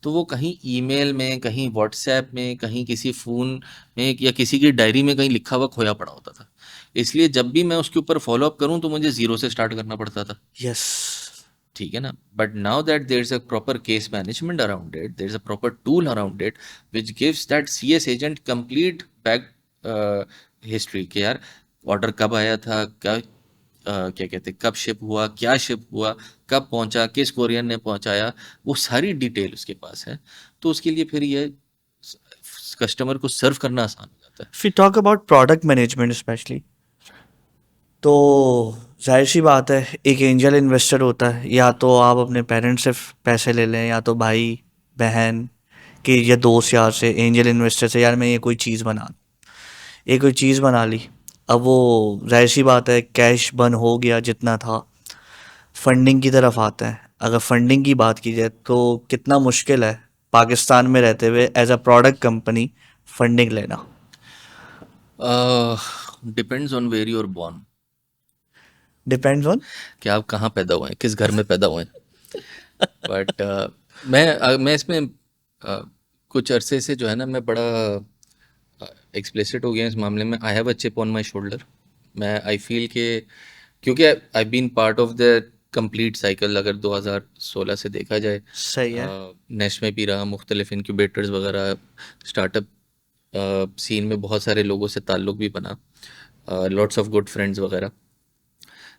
तो वो कहीं ईमेल में, कहीं व्हाट्सएप में, कहीं किसी फ़ोन में या किसी की डायरी में कहीं लिखा हुआ खोया पड़ा होता था। इसलिए जब भी मैं उसके ऊपर फॉलो अप करूँ तो मुझे ज़ीरो से स्टार्ट करना पड़ता था, यस। ठीक है ना। But now that there is a proper case management around it, there is a proper tool around it which gives that CS agent complete back history कि यार ऑर्डर कब आया था, क्या कहते हैं, कब शिप हुआ, क्या शिप हुआ, कब पहुंचा, किस कोरियर ने पहुंचाया, वो सारी डिटेल उसके पास है। तो उसके लिए फिर ये कस्टमर को सर्व करना आसान हो जाता है। If you talk about product management specially, तो जाहिर सी बात है एक एंजल इन्वेस्टर होता है, या तो आप अपने पेरेंट्स से पैसे ले लें, या तो भाई बहन के या दोस्त यार से, एंजल इन्वेस्टर से, यार मैं ये कोई चीज़ बना लूं। ये कोई चीज़ बना ली, अब वो जाहिर सी बात है कैश बर्न हो गया जितना था, फंडिंग की तरफ आता है। अगर फंडिंग की बात की जाए तो कितना मुश्किल है पाकिस्तान में रहते हुए as a product company funding लेना? Depends on where you are born, depends on. कि आप कहाँ पैदा हुए हैं, किस घर में पैदा हुए हैं। बट मैं इसमें कुछ अरसे से जो है ना, मैं बड़ा एक्सप्लिसिट हो गया इस मामले में। I have a chip on my shoulder. मैं आई फील के, क्योंकि I been part of the complete cycle, अगर 2016 से देखा जाए, सही है। नेस्ट में भी रहा, मुख्तलिफ इंक्यूबेटर्स वगैरह, स्टार्टअप सीन में बहुत सारे लोगों से ताल्लुक़ भी बना, लॉट्स ऑफ गुड फ्रेंड्स वगैरह।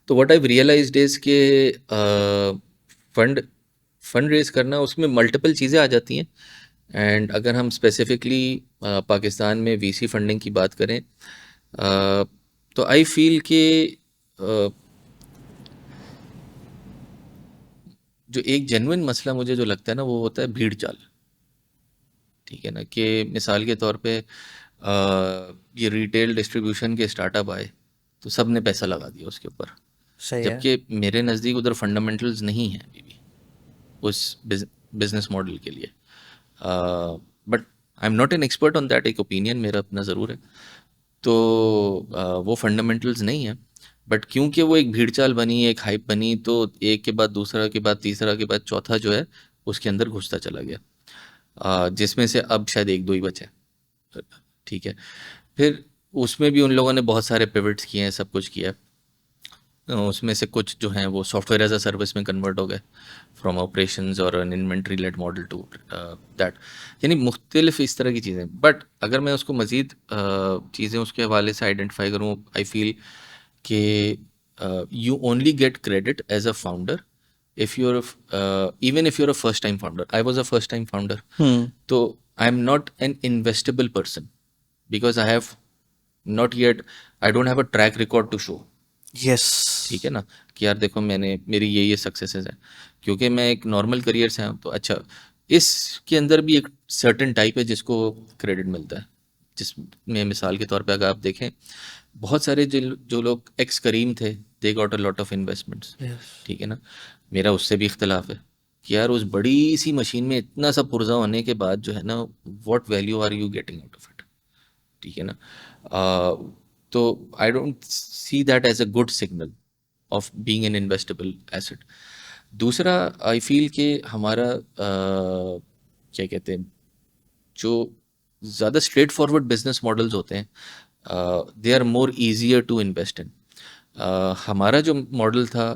तो व्हाट आई रियलाइज्ड इज़ के फंड फंड रेज करना, उसमें मल्टीपल चीज़ें आ जाती हैं। एंड अगर हम स्पेसिफिकली पाकिस्तान में वीसी फंडिंग की बात करें, तो आई फील कि अ, जो एक जेन्युइन मसला मुझे जो लगता है ना, वो होता है भीड़ चाल, ठीक है ना। कि मिसाल के तौर पे ये रिटेल डिस्ट्रीब्यूशन के स्टार्टअप आए तो सब ने पैसा लगा दिया उसके ऊपर, सही है। जबकि मेरे नज़दीक उधर फंडामेंटल्स नहीं हैं अभी भी उस बिजनेस मॉडल के लिए। But I am not an expert on that, एक ओपिनियन मेरा अपना ज़रूर है। तो वो फंडामेंटल्स नहीं है, बट क्योंकि वो एक भीड़ चाल बनी, एक हाइप बनी, तो एक के बाद दूसरा के बाद तीसरा के बाद चौथा जो है उसके अंदर घुसता चला गया, जिसमें से अब शायद एक दो ही बचे, ठीक है। फिर उसमें भी उन लोगों ने बहुत सारे पिवट्स किए हैं, सब कुछ किया है। उसमें से कुछ जो हैं वो सॉफ्टवेयर एज अ सर्विस में कन्वर्ट हो गए फ्रॉम ऑपरेशंस और an inventory led model to that, यानी मुख्तलिफ इस तरह की चीज़ें। बट अगर मैं उसको मज़ीद चीज़ें उसके हवाले से आइडेंटिफाई करूँ, आई फील कि you only get credit as a founder if you're even if you're a first time founder. I was a first time founder, so I'm not an investable person because I have not yet, I don't have a track record to show. Yes, ठीक है ना, कि यार देखो मैंने मेरी ये successes हैं, क्योंकि मैं एक नॉर्मल करियर से हूँ। तो अच्छा, इसके अंदर भी एक सर्टेन टाइप है जिसको क्रेडिट मिलता है, जिसमें मिसाल के तौर पे अगर आप देखें, बहुत सारे जो लोग एक्स करीम थे, they got a lot of investments. ठीक है ना, मेरा उससे भी इख्तलाफ है कि यार उस बड़ी सी मशीन में इतना सा पुर्जा होने के बाद जो है ना, what value are you getting out of it. ठीक है ना, तो I don't see that as a good signal of being an investable asset. दूसरा, आई फील कि हमारा क्या कहते हैं, जो ज़्यादा स्ट्रेट फॉरवर्ड बिजनेस मॉडल्स होते हैं, they are more easier to invest in. हमारा जो मॉडल था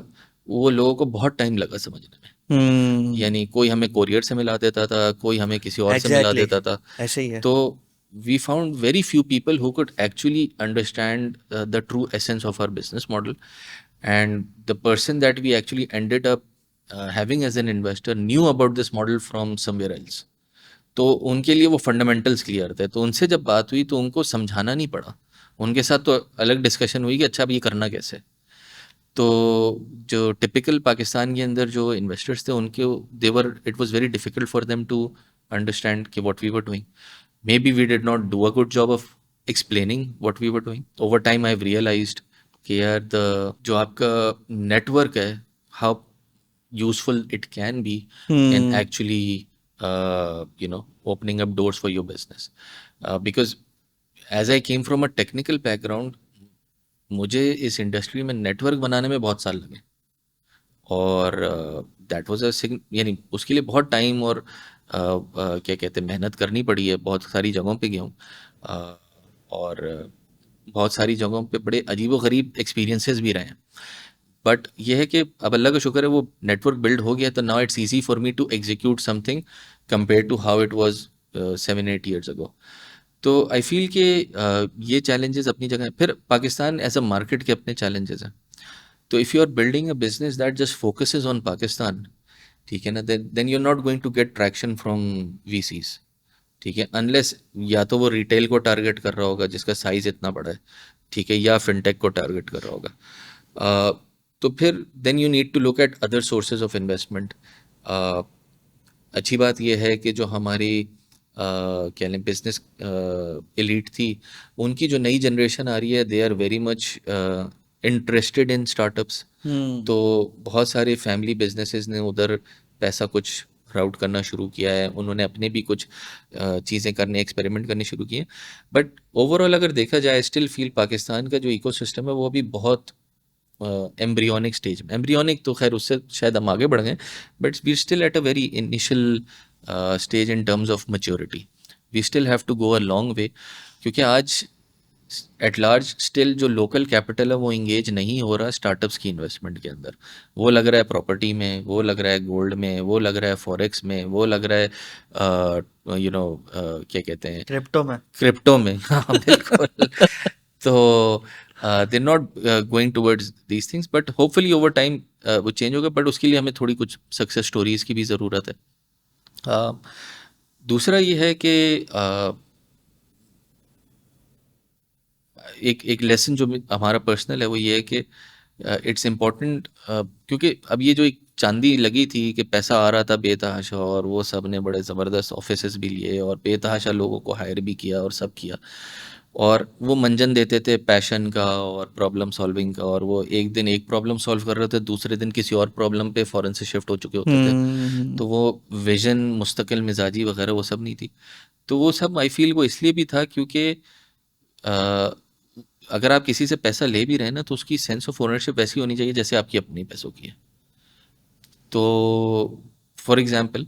वो लोगों को बहुत टाइम लगा समझने में, यानी कोई हमें कोरियर से मिला देता था, कोई हमें किसी और से मिला एग्जैक्टली देता था। ऐसे ही है। तो we found very few people who could actually understand the true essence of our business model, and the person that we actually ended up having as an investor knew about this model from somewhere else. तो उनके लिए वो fundamentals clear थे, तो उनसे जब बात हुई तो उनको समझाना नहीं पड़ा, उनके साथ तो अलग डिस्कशन हुई कि अच्छा अब ये करना कैसे। तो जो टिपिकल पाकिस्तान के अंदर जो इन्वेस्टर्स थे उनके, there it was very difficult for them to understand कि what we were doing. Maybe we did not do a good job of explaining what we were doing. Over time, I've realized कि यार जो आपका network है, how useful it can be in actually opening up doors for your business. Because as I came from a technical background, मुझे इस industry में network बनाने में बहुत साल लगे, और दैट वाज यानी उसके लिए बहुत टाइम और क्या कहते हैं मेहनत करनी पड़ी है। बहुत सारी जगहों पे गया हूँ, और बहुत सारी जगहों पे बड़े अजीब व गरीब एक्सपीरियंसेस भी रहे हैं। बट ये है कि अब अल्लाह का शुक्र है वो नेटवर्क बिल्ड हो गया, तो now it's easy for me to execute something compare to how it was 7-8 years ago. तो आई फील कि ये चैलेंजेस अपनी जगह हैं। फिर पाकिस्तान एज अ मार्केट के अपने चैलेंजेस हैं। तो if you are building a business that just focuses on Pakistan, ठीक है ना, then you are not going to get traction from VCs. ठीक है, अनलेस या तो वो रिटेल को टारगेट कर रहा होगा जिसका साइज इतना बड़ा है, ठीक है, या फिनटेक को टारगेट कर रहा होगा। तो फिर then you need to look at other sources of investment. अच्छी बात यह है कि जो हमारी क्या लें बिजनेस एलीट थी, उनकी जो नई जनरेशन आ रही है, they are very much interested in startups. तो बहुत सारे फैमिली बिजनेसेस ने उधर पैसा कुछ राउट करना शुरू किया है, उन्होंने अपने भी कुछ चीज़ें करने, एक्सपेरिमेंट करने शुरू किए। बट ओवरऑल अगर देखा जाए, स्टिल फील पाकिस्तान का जो इकोसिस्टम है वो अभी बहुत एम्ब्रियोनिक स्टेज में। एम्ब्रियोनिक तो खैर उससे शायद हम आगे बढ़ गए, but we still at a very initial stage in terms of maturity. We still have to go a long way, क्योंकि आज एट लार्ज स्टिल जो लोकल कैपिटल है वो इंगेज नहीं हो रहा स्टार्टअप्स की इन्वेस्टमेंट के अंदर। वो लग रहा है प्रॉपर्टी में, वो लग रहा है गोल्ड में, वो लग रहा है फॉरेक्स में, वो लग रहा है क्या कहते हैं, क्रिप्टो में। क्रिप्टो में। हाँ बिल्कुल। तो they not going towards these things, but hopefully over time वो चेंज होगा, बट उसके लिए हमें थोड़ी कुछ सक्सेस स्टोरीज की भी ज़रूरत है। दूसरा ये है कि एक लेसन जो हमारा पर्सनल है वो ये है कि इट्स इम्पोर्टेंट, क्योंकि अब ये जो एक चांदी लगी थी कि पैसा आ रहा था बेतहाशा, और वो सब ने बड़े ज़बरदस्त ऑफिसेस भी लिए और बेतहाशा लोगों को हायर भी किया और सब किया, और वो मंजन देते थे पैशन का और प्रॉब्लम सॉल्विंग का, और वो एक दिन एक प्रॉब्लम सॉल्व कर रहे थे, दूसरे दिन किसी और प्रॉब्लम पे फ़ौरन से शिफ्ट हो चुके होते थे। तो वो विजन, मुस्तकिल मिजाजी वगैरह वो सब नहीं थी। तो वो सब आई फील वो इसलिए भी था क्योंकि अगर आप किसी से पैसा ले भी रहे हैं ना, तो उसकी सेंस ऑफ ओनरशिप वैसी होनी चाहिए जैसे आपकी अपनी पैसों की है। तो for example,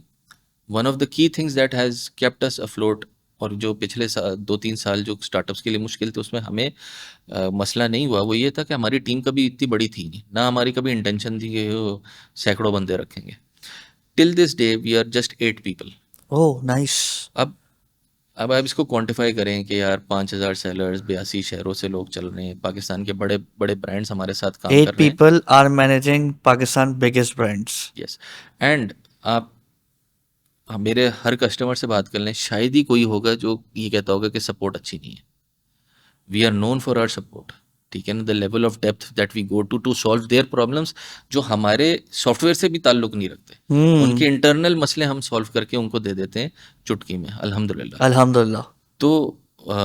one of the key things that has kept us afloat और जो पिछले 2-3 साल जो स्टार्टअप्स के लिए मुश्किल थे उसमें हमें मसला नहीं हुआ, वो ये था कि हमारी टीम कभी इतनी बड़ी थी नहीं, ना हमारी कभी इंटेंशन थी कि वो सैकड़ों बंदे रखेंगे। Till this day we are just 8 people. Oh nice. अब अब आप इसको क्वांटिफाई करें कि यार 5,000 सेलर्स, 82 शहरों से लोग चल रहे हैं, पाकिस्तान के बड़े बड़े ब्रांड्स हमारे साथ काम एट कर रहे हैं। People are managing Pakistan biggest brands. Yes. एंड आप मेरे हर कस्टमर से बात कर लें, शायद ही कोई होगा जो ये कहता होगा कि सपोर्ट अच्छी नहीं है। We are known for our support, ठीक है ना, the level of depth that we go to solve their problems, जो हमारे सॉफ्टवेयर से भी ताल्लुक नहीं रखते, हम्म। उनके इंटरनल मसले हम सॉल्व करके उनको दे देते हैं चुटकी में, अल्हम्दुलिल्लाह। अल्हम्दुलिल्लाह। तो अ,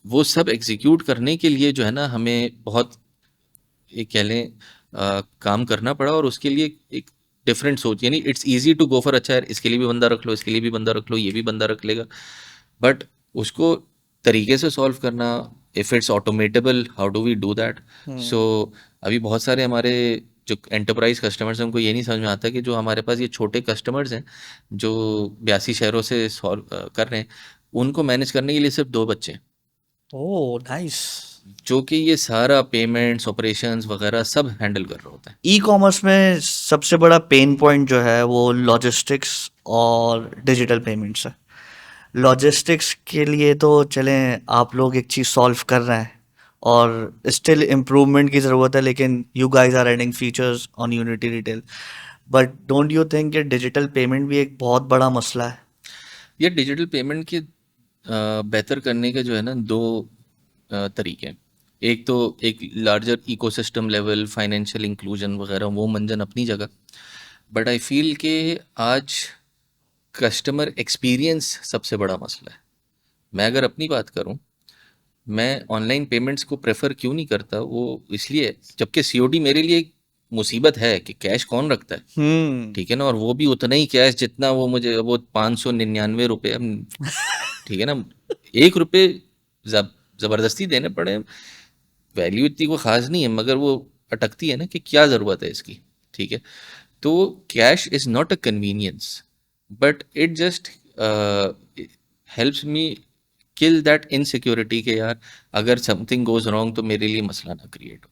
वो सब एग्जीक्यूट करने के लिए जो है ना हमें बहुत, ये कह लें, काम करना पड़ा, और उसके लिए एक डिफरेंट सोच, यानी it's easy to go for, अच्छा यार इसके लिए भी बंदा रख लो, इसके लिए भी बंदा रख लो, ये भी बंदा रख लेगा, बट उसको तरीके से सॉल्व करना, if it's automatable, how do we do that. So अभी बहुत सारे हमारे जो एंटरप्राइज कस्टमर्स हैं उनको ये नहीं समझ में आता कि जो हमारे पास ये छोटे कस्टमर्स हैं जो 82 शहरों से सॉल्व कर रहे हैं, उनको मैनेज करने के लिए सिर्फ 2 बच्चे हैं, ओह नाइस। जो कि ये सारा पेमेंट्स ऑपरेशंस वगैरह सब हैंडल कर रहे होते हैं। ई कॉमर्स में सबसे बड़ा पेन पॉइंट जो है वो लॉजिस्टिक्स और डिजिटल पेमेंट्स है। लॉजिस्टिक्स के लिए तो चलें आप लोग एक चीज़ सॉल्व कर रहे हैं और स्टिल इम्प्रूवमेंट की ज़रूरत है, लेकिन you guys are adding features on Unity Retail. But don't you think कि डिजिटल पेमेंट भी एक बहुत बड़ा मसला है? ये डिजिटल पेमेंट के बेहतर करने के जो है ना 2 तरीके हैं। एक तो एक larger ecosystem level financial inclusion वगैरह, वो मंजन अपनी जगह, बट आई फील कि आज कस्टमर एक्सपीरियंस सबसे बड़ा मसला है। मैं अगर अपनी बात करूं, मैं ऑनलाइन पेमेंट्स को प्रेफर क्यों नहीं करता, वो इसलिए, जबकि सीओडी मेरे लिए एक मुसीबत है कि कैश कौन रखता है, हम्म। ठीक है ना, और वो भी उतना ही कैश जितना वो मुझे, वो 599 रुपये, ठीक है ना, 1 रुपये ज़बरदस्ती देने पड़े, वैल्यू इतनी कोई ख़ास नहीं है, मगर वो अटकती है ना कि क्या ज़रूरत है इसकी, ठीक है। तो cash is not a convenience, but it just helps me kill that insecurity के यार अगर समथिंग गोज़ रॉन्ग तो मेरे लिए मसला ना क्रिएट हो।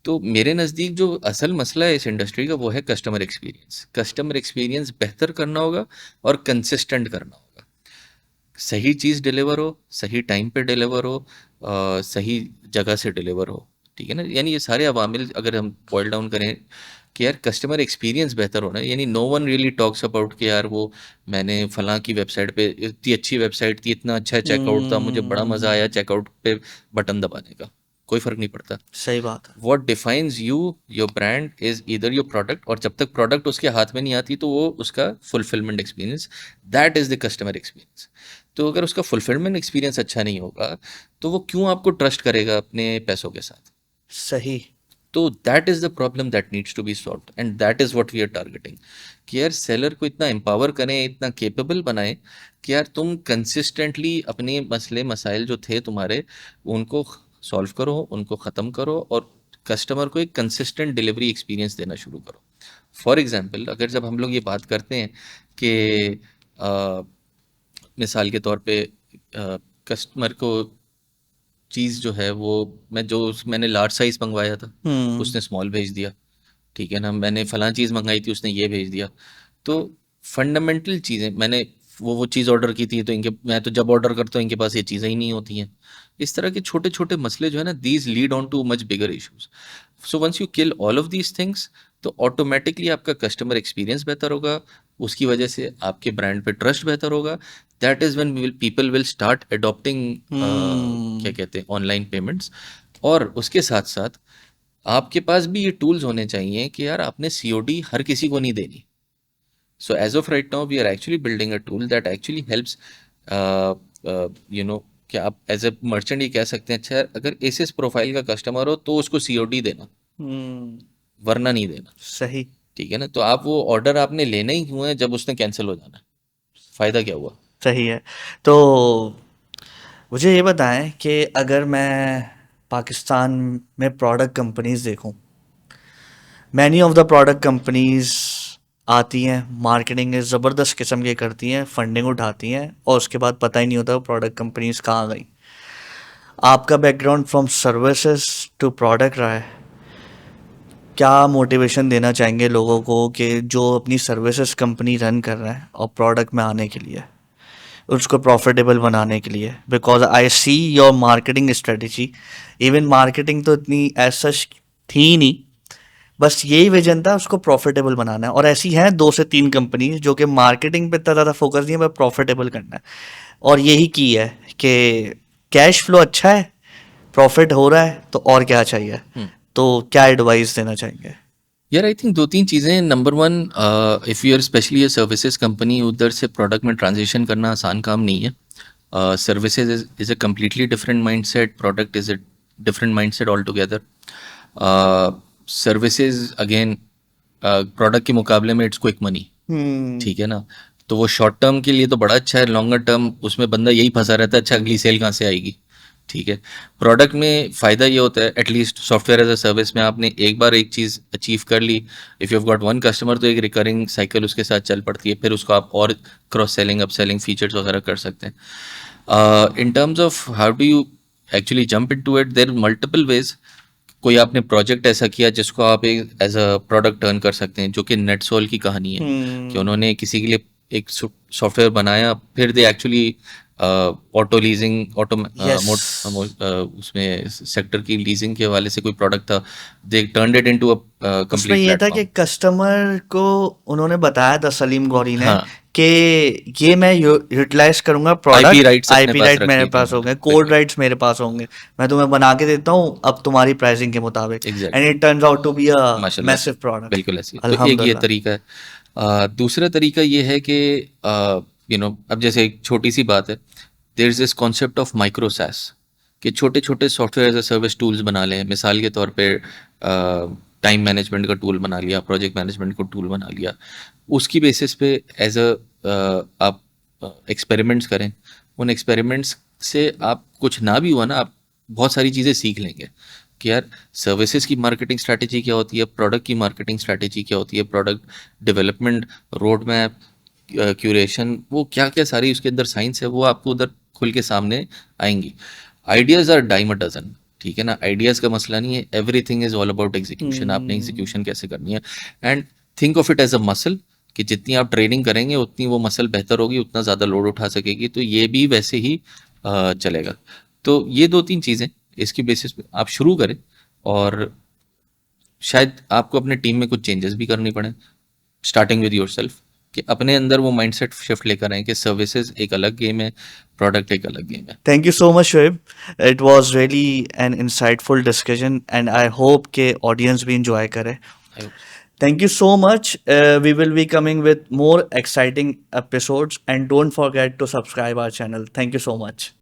तो मेरे नज़दीक जो असल मसला है इस इंडस्ट्री का वो है कस्टमर एक्सपीरियंस। कस्टमर एक्सपीरियंस बेहतर करना होगा और कंसिस्टेंट करना होगा। सही चीज़ डिलीवर हो, सही टाइम पे डिलीवर हो, सही जगह से डिलीवर हो, ठीक है ना, यानी ये सारे अवामिल अगर हम बॉयल डाउन करें कि यार कस्टमर एक्सपीरियंस बेहतर होना है, यानी no one really talks about कि यार वो मैंने फलां की वेबसाइट पे, इतनी अच्छी वेबसाइट थी, इतना अच्छा चेकआउट था, मुझे बड़ा मज़ा आया चेकआउट पे बटन दबाने का, कोई फ़र्क नहीं पड़ता। सही बात है। What defines you, your brand is either your product, और जब तक प्रोडक्ट उसके हाथ में नहीं आती तो वो उसका fulfilment experience, that is the customer experience. तो अगर उसका फुलफिलमेंट एक्सपीरियंस अच्छा नहीं होगा तो वो क्यों आपको ट्रस्ट करेगा अपने पैसों के साथ। सही। तो that is the problem that needs to be solved, and that is what we are targeting, कि यार सेलर को इतना एम्पावर करें, इतना केपेबल बनाएं कि यार तुम कंसिस्टेंटली अपने मसले मसाइल जो थे तुम्हारे उनको सॉल्व करो, उनको ख़त्म करो, और कस्टमर को एक कंसिस्टेंट डिलीवरी एक्सपीरियंस देना शुरू करो। फॉर एग्जांपल, अगर जब हम लोग ये बात करते हैं कि मिसाल के तौर पे कस्टमर को चीज़ जो है वो, मैंने लार्ज साइज़ मंगवाया था, हम्म। उसने स्मॉल भेज दिया, ठीक है ना, मैंने फलां चीज़ मंगाई थी उसने ये भेज दिया। तो फंडामेंटल चीज़ें, मैंने वो चीज़ ऑर्डर की थी तो मैं तो जब ऑर्डर करता हूँ इनके पास ये चीज़ें ही नहीं होती हैं। इस तरह के छोटे छोटे मसले जो है ना, these lead on to much bigger issues. So once you kill all of these things तो ऑटोमेटिकली आपका कस्टमर एक्सपीरियंस बेहतर होगा, उसकी वजह से आपके ब्रांड पे ट्रस्ट बेहतर होगा। That is when people will start adopting, क्या हम्म। कहते हैं, ऑनलाइन पेमेंट्स। और उसके साथ साथ आपके पास भी ये टूल्स होने चाहिए कि यार आपने सीओडी हर किसी को नहीं देनी। So as of right now we are actually building a tool that actually helps, you know, कि आप एज ए मर्चेंट ये कह सकते हैं, अच्छा यार अगर इस प्रोफाइल का कस्टमर हो तो उसको सीओडी देना, हम्म। वरना नहीं देना, सही। ठीक है ना। तो आप वो ऑर्डर आपने लेना ही क्यों है जब उसने कैंसिल हो जाना है, फ़ायदा क्या हुआ। सही है। तो मुझे ये बताएं कि अगर मैं पाकिस्तान में प्रोडक्ट कंपनीज देखूं, many of the product companies आती हैं, मार्केटिंग इस ज़बरदस्त किस्म की करती हैं, फंडिंग उठाती हैं और उसके बाद पता ही नहीं होता प्रोडक्ट कंपनीज कहाँ गई। आपका background from services to product रहा है, क्या मोटिवेशन देना चाहेंगे लोगों को कि जो अपनी सर्विसेज कंपनी रन कर रहे हैं और प्रोडक्ट में आने के लिए, उसको प्रॉफिटेबल बनाने के लिए? Because I see your marketing strategy, even marketing तो इतनी एज सच थी ही नहीं, बस यही विजन था उसको प्रॉफिटेबल बनाना है। और ऐसी हैं 2 से 3 कंपनीज जो कि मार्केटिंग पे इतना ज़्यादा फोकस नहीं है, बस प्रॉफिटेबल करना है। और यही की है कि कैश फ्लो अच्छा है, प्रॉफिट हो रहा है, तो और क्या चाहिए? तो क्या एडवाइस देना चाहेंगे? यार आई थिंक 2-3 चीज़ें। Number 1, if you are specially a services company, उधर से प्रोडक्ट में ट्रांजिशन करना आसान काम नहीं है। Services is a completely different mindset, product is a different mindset all together. Services again product के मुकाबले में इट्स क्विक मनी, ठीक है ना। तो वो शॉर्ट टर्म के लिए तो बड़ा अच्छा है, लॉन्गर टर्म उसमें बंदा यही फंसा रहता है, अच्छा अगली सेल कहाँ से आएगी, ठीक है। प्रोडक्ट में फ़ायदा ये होता है, at least software as a service में आपने एक बार एक चीज़ अचीव कर ली, if you have got one customer, तो एक रिकरिंग साइकिल उसके साथ चल पड़ती है, फिर उसको आप और cross selling up selling features वगैरह कर सकते हैं। In terms of how do you actually jump into it, there multiple ways. कोई आपने प्रोजेक्ट ऐसा किया जिसको आप एक एज अ प्रोडक्ट टर्न कर सकते हैं, जो कि नेटसोल की कहानी है कि उन्होंने किसी के लिए एक सॉफ्टवेयर बनाया, फिर they actually auto leasing, yes, उसमें सेक्टर की लीजिंग के हवाले से कोई प्रोडक्ट था, they turned it into a उसमें कंप्लीट ये था कि प्लेटफॉर्म। कस्टमर को उन्होंने बताया था, सलीम गौरी ने, हाँ, कि ये मैं यूटिलाइज करूंगा आईपी प्रोडक्ट, राइट्स अपने आईपी पास राइट रख मेरे ली थी पास उन्होंने, होंगे, कोड बिल्कुल, राइट्स मेरे पास होंगे, मैं तुम्हें बना के देता हूँ अब तुम्हारी प्राइसिंग के मुताबिक, and exactly, it turns out to be a माशाल्लाह से, मैसिव प्रोडक्ट। बिल्कुल ऐसी। तो एक ये अल्हम्दुलिल्लाह। तरीका है। दूसरा तरीका ये है कि अब जैसे एक छोटी सी बात है, there is this concept of micro SaaS, कि छोटे छोटे software as a service tools बना लें। मिसाल के तौर पे टाइम मैनेजमेंट का टूल बना लिया, प्रोजेक्ट मैनेजमेंट का टूल बना लिया, उसकी बेसिस पे एज अ आप एक्सपेरिमेंट्स करें। उन एक्सपेरिमेंट्स से आप कुछ ना भी हुआ ना, आप बहुत सारी चीज़ें सीख लेंगे कि यार सर्विसेज की मार्केटिंग स्ट्रैटेजी क्या होती है, प्रोडक्ट की मार्केटिंग स्ट्रैटेजी क्या होती है, product development, road map, curation, वो क्या क्या सारी उसके अंदर साइंस है, वो आपको उधर खुल के सामने आएंगी। Ideas are dime a dozen, ठीक है ना। आइडियाज़ का मसला नहीं है, everything is all about execution, आपने एग्जीक्यूशन कैसे करनी है। And think of it as a muscle, कि जितनी आप ट्रेनिंग करेंगे उतनी वो मसल बेहतर होगी, उतना ज़्यादा लोड उठा सकेगी, तो ये भी वैसे ही चलेगा। तो ये 2-3 चीज़ें इसकी बेसिस पे आप शुरू करें, और शायद आपको अपने टीम में कुछ चेंजेस भी करनी पड़े, स्टार्टिंग विद योरसेल्फ, कि अपने अंदर वो माइंडसेट शिफ्ट लेकर आए कि सर्विसेज एक अलग गेम है, प्रोडक्ट एक अलग गेम है। Thank you so much Shoaib, it was really an insightful discussion and I hope के ऑडियंस भी इंजॉय करे। I hope Thank you so much. We will be coming with more exciting episodes, and don't forget to subscribe our channel. Thank you so much.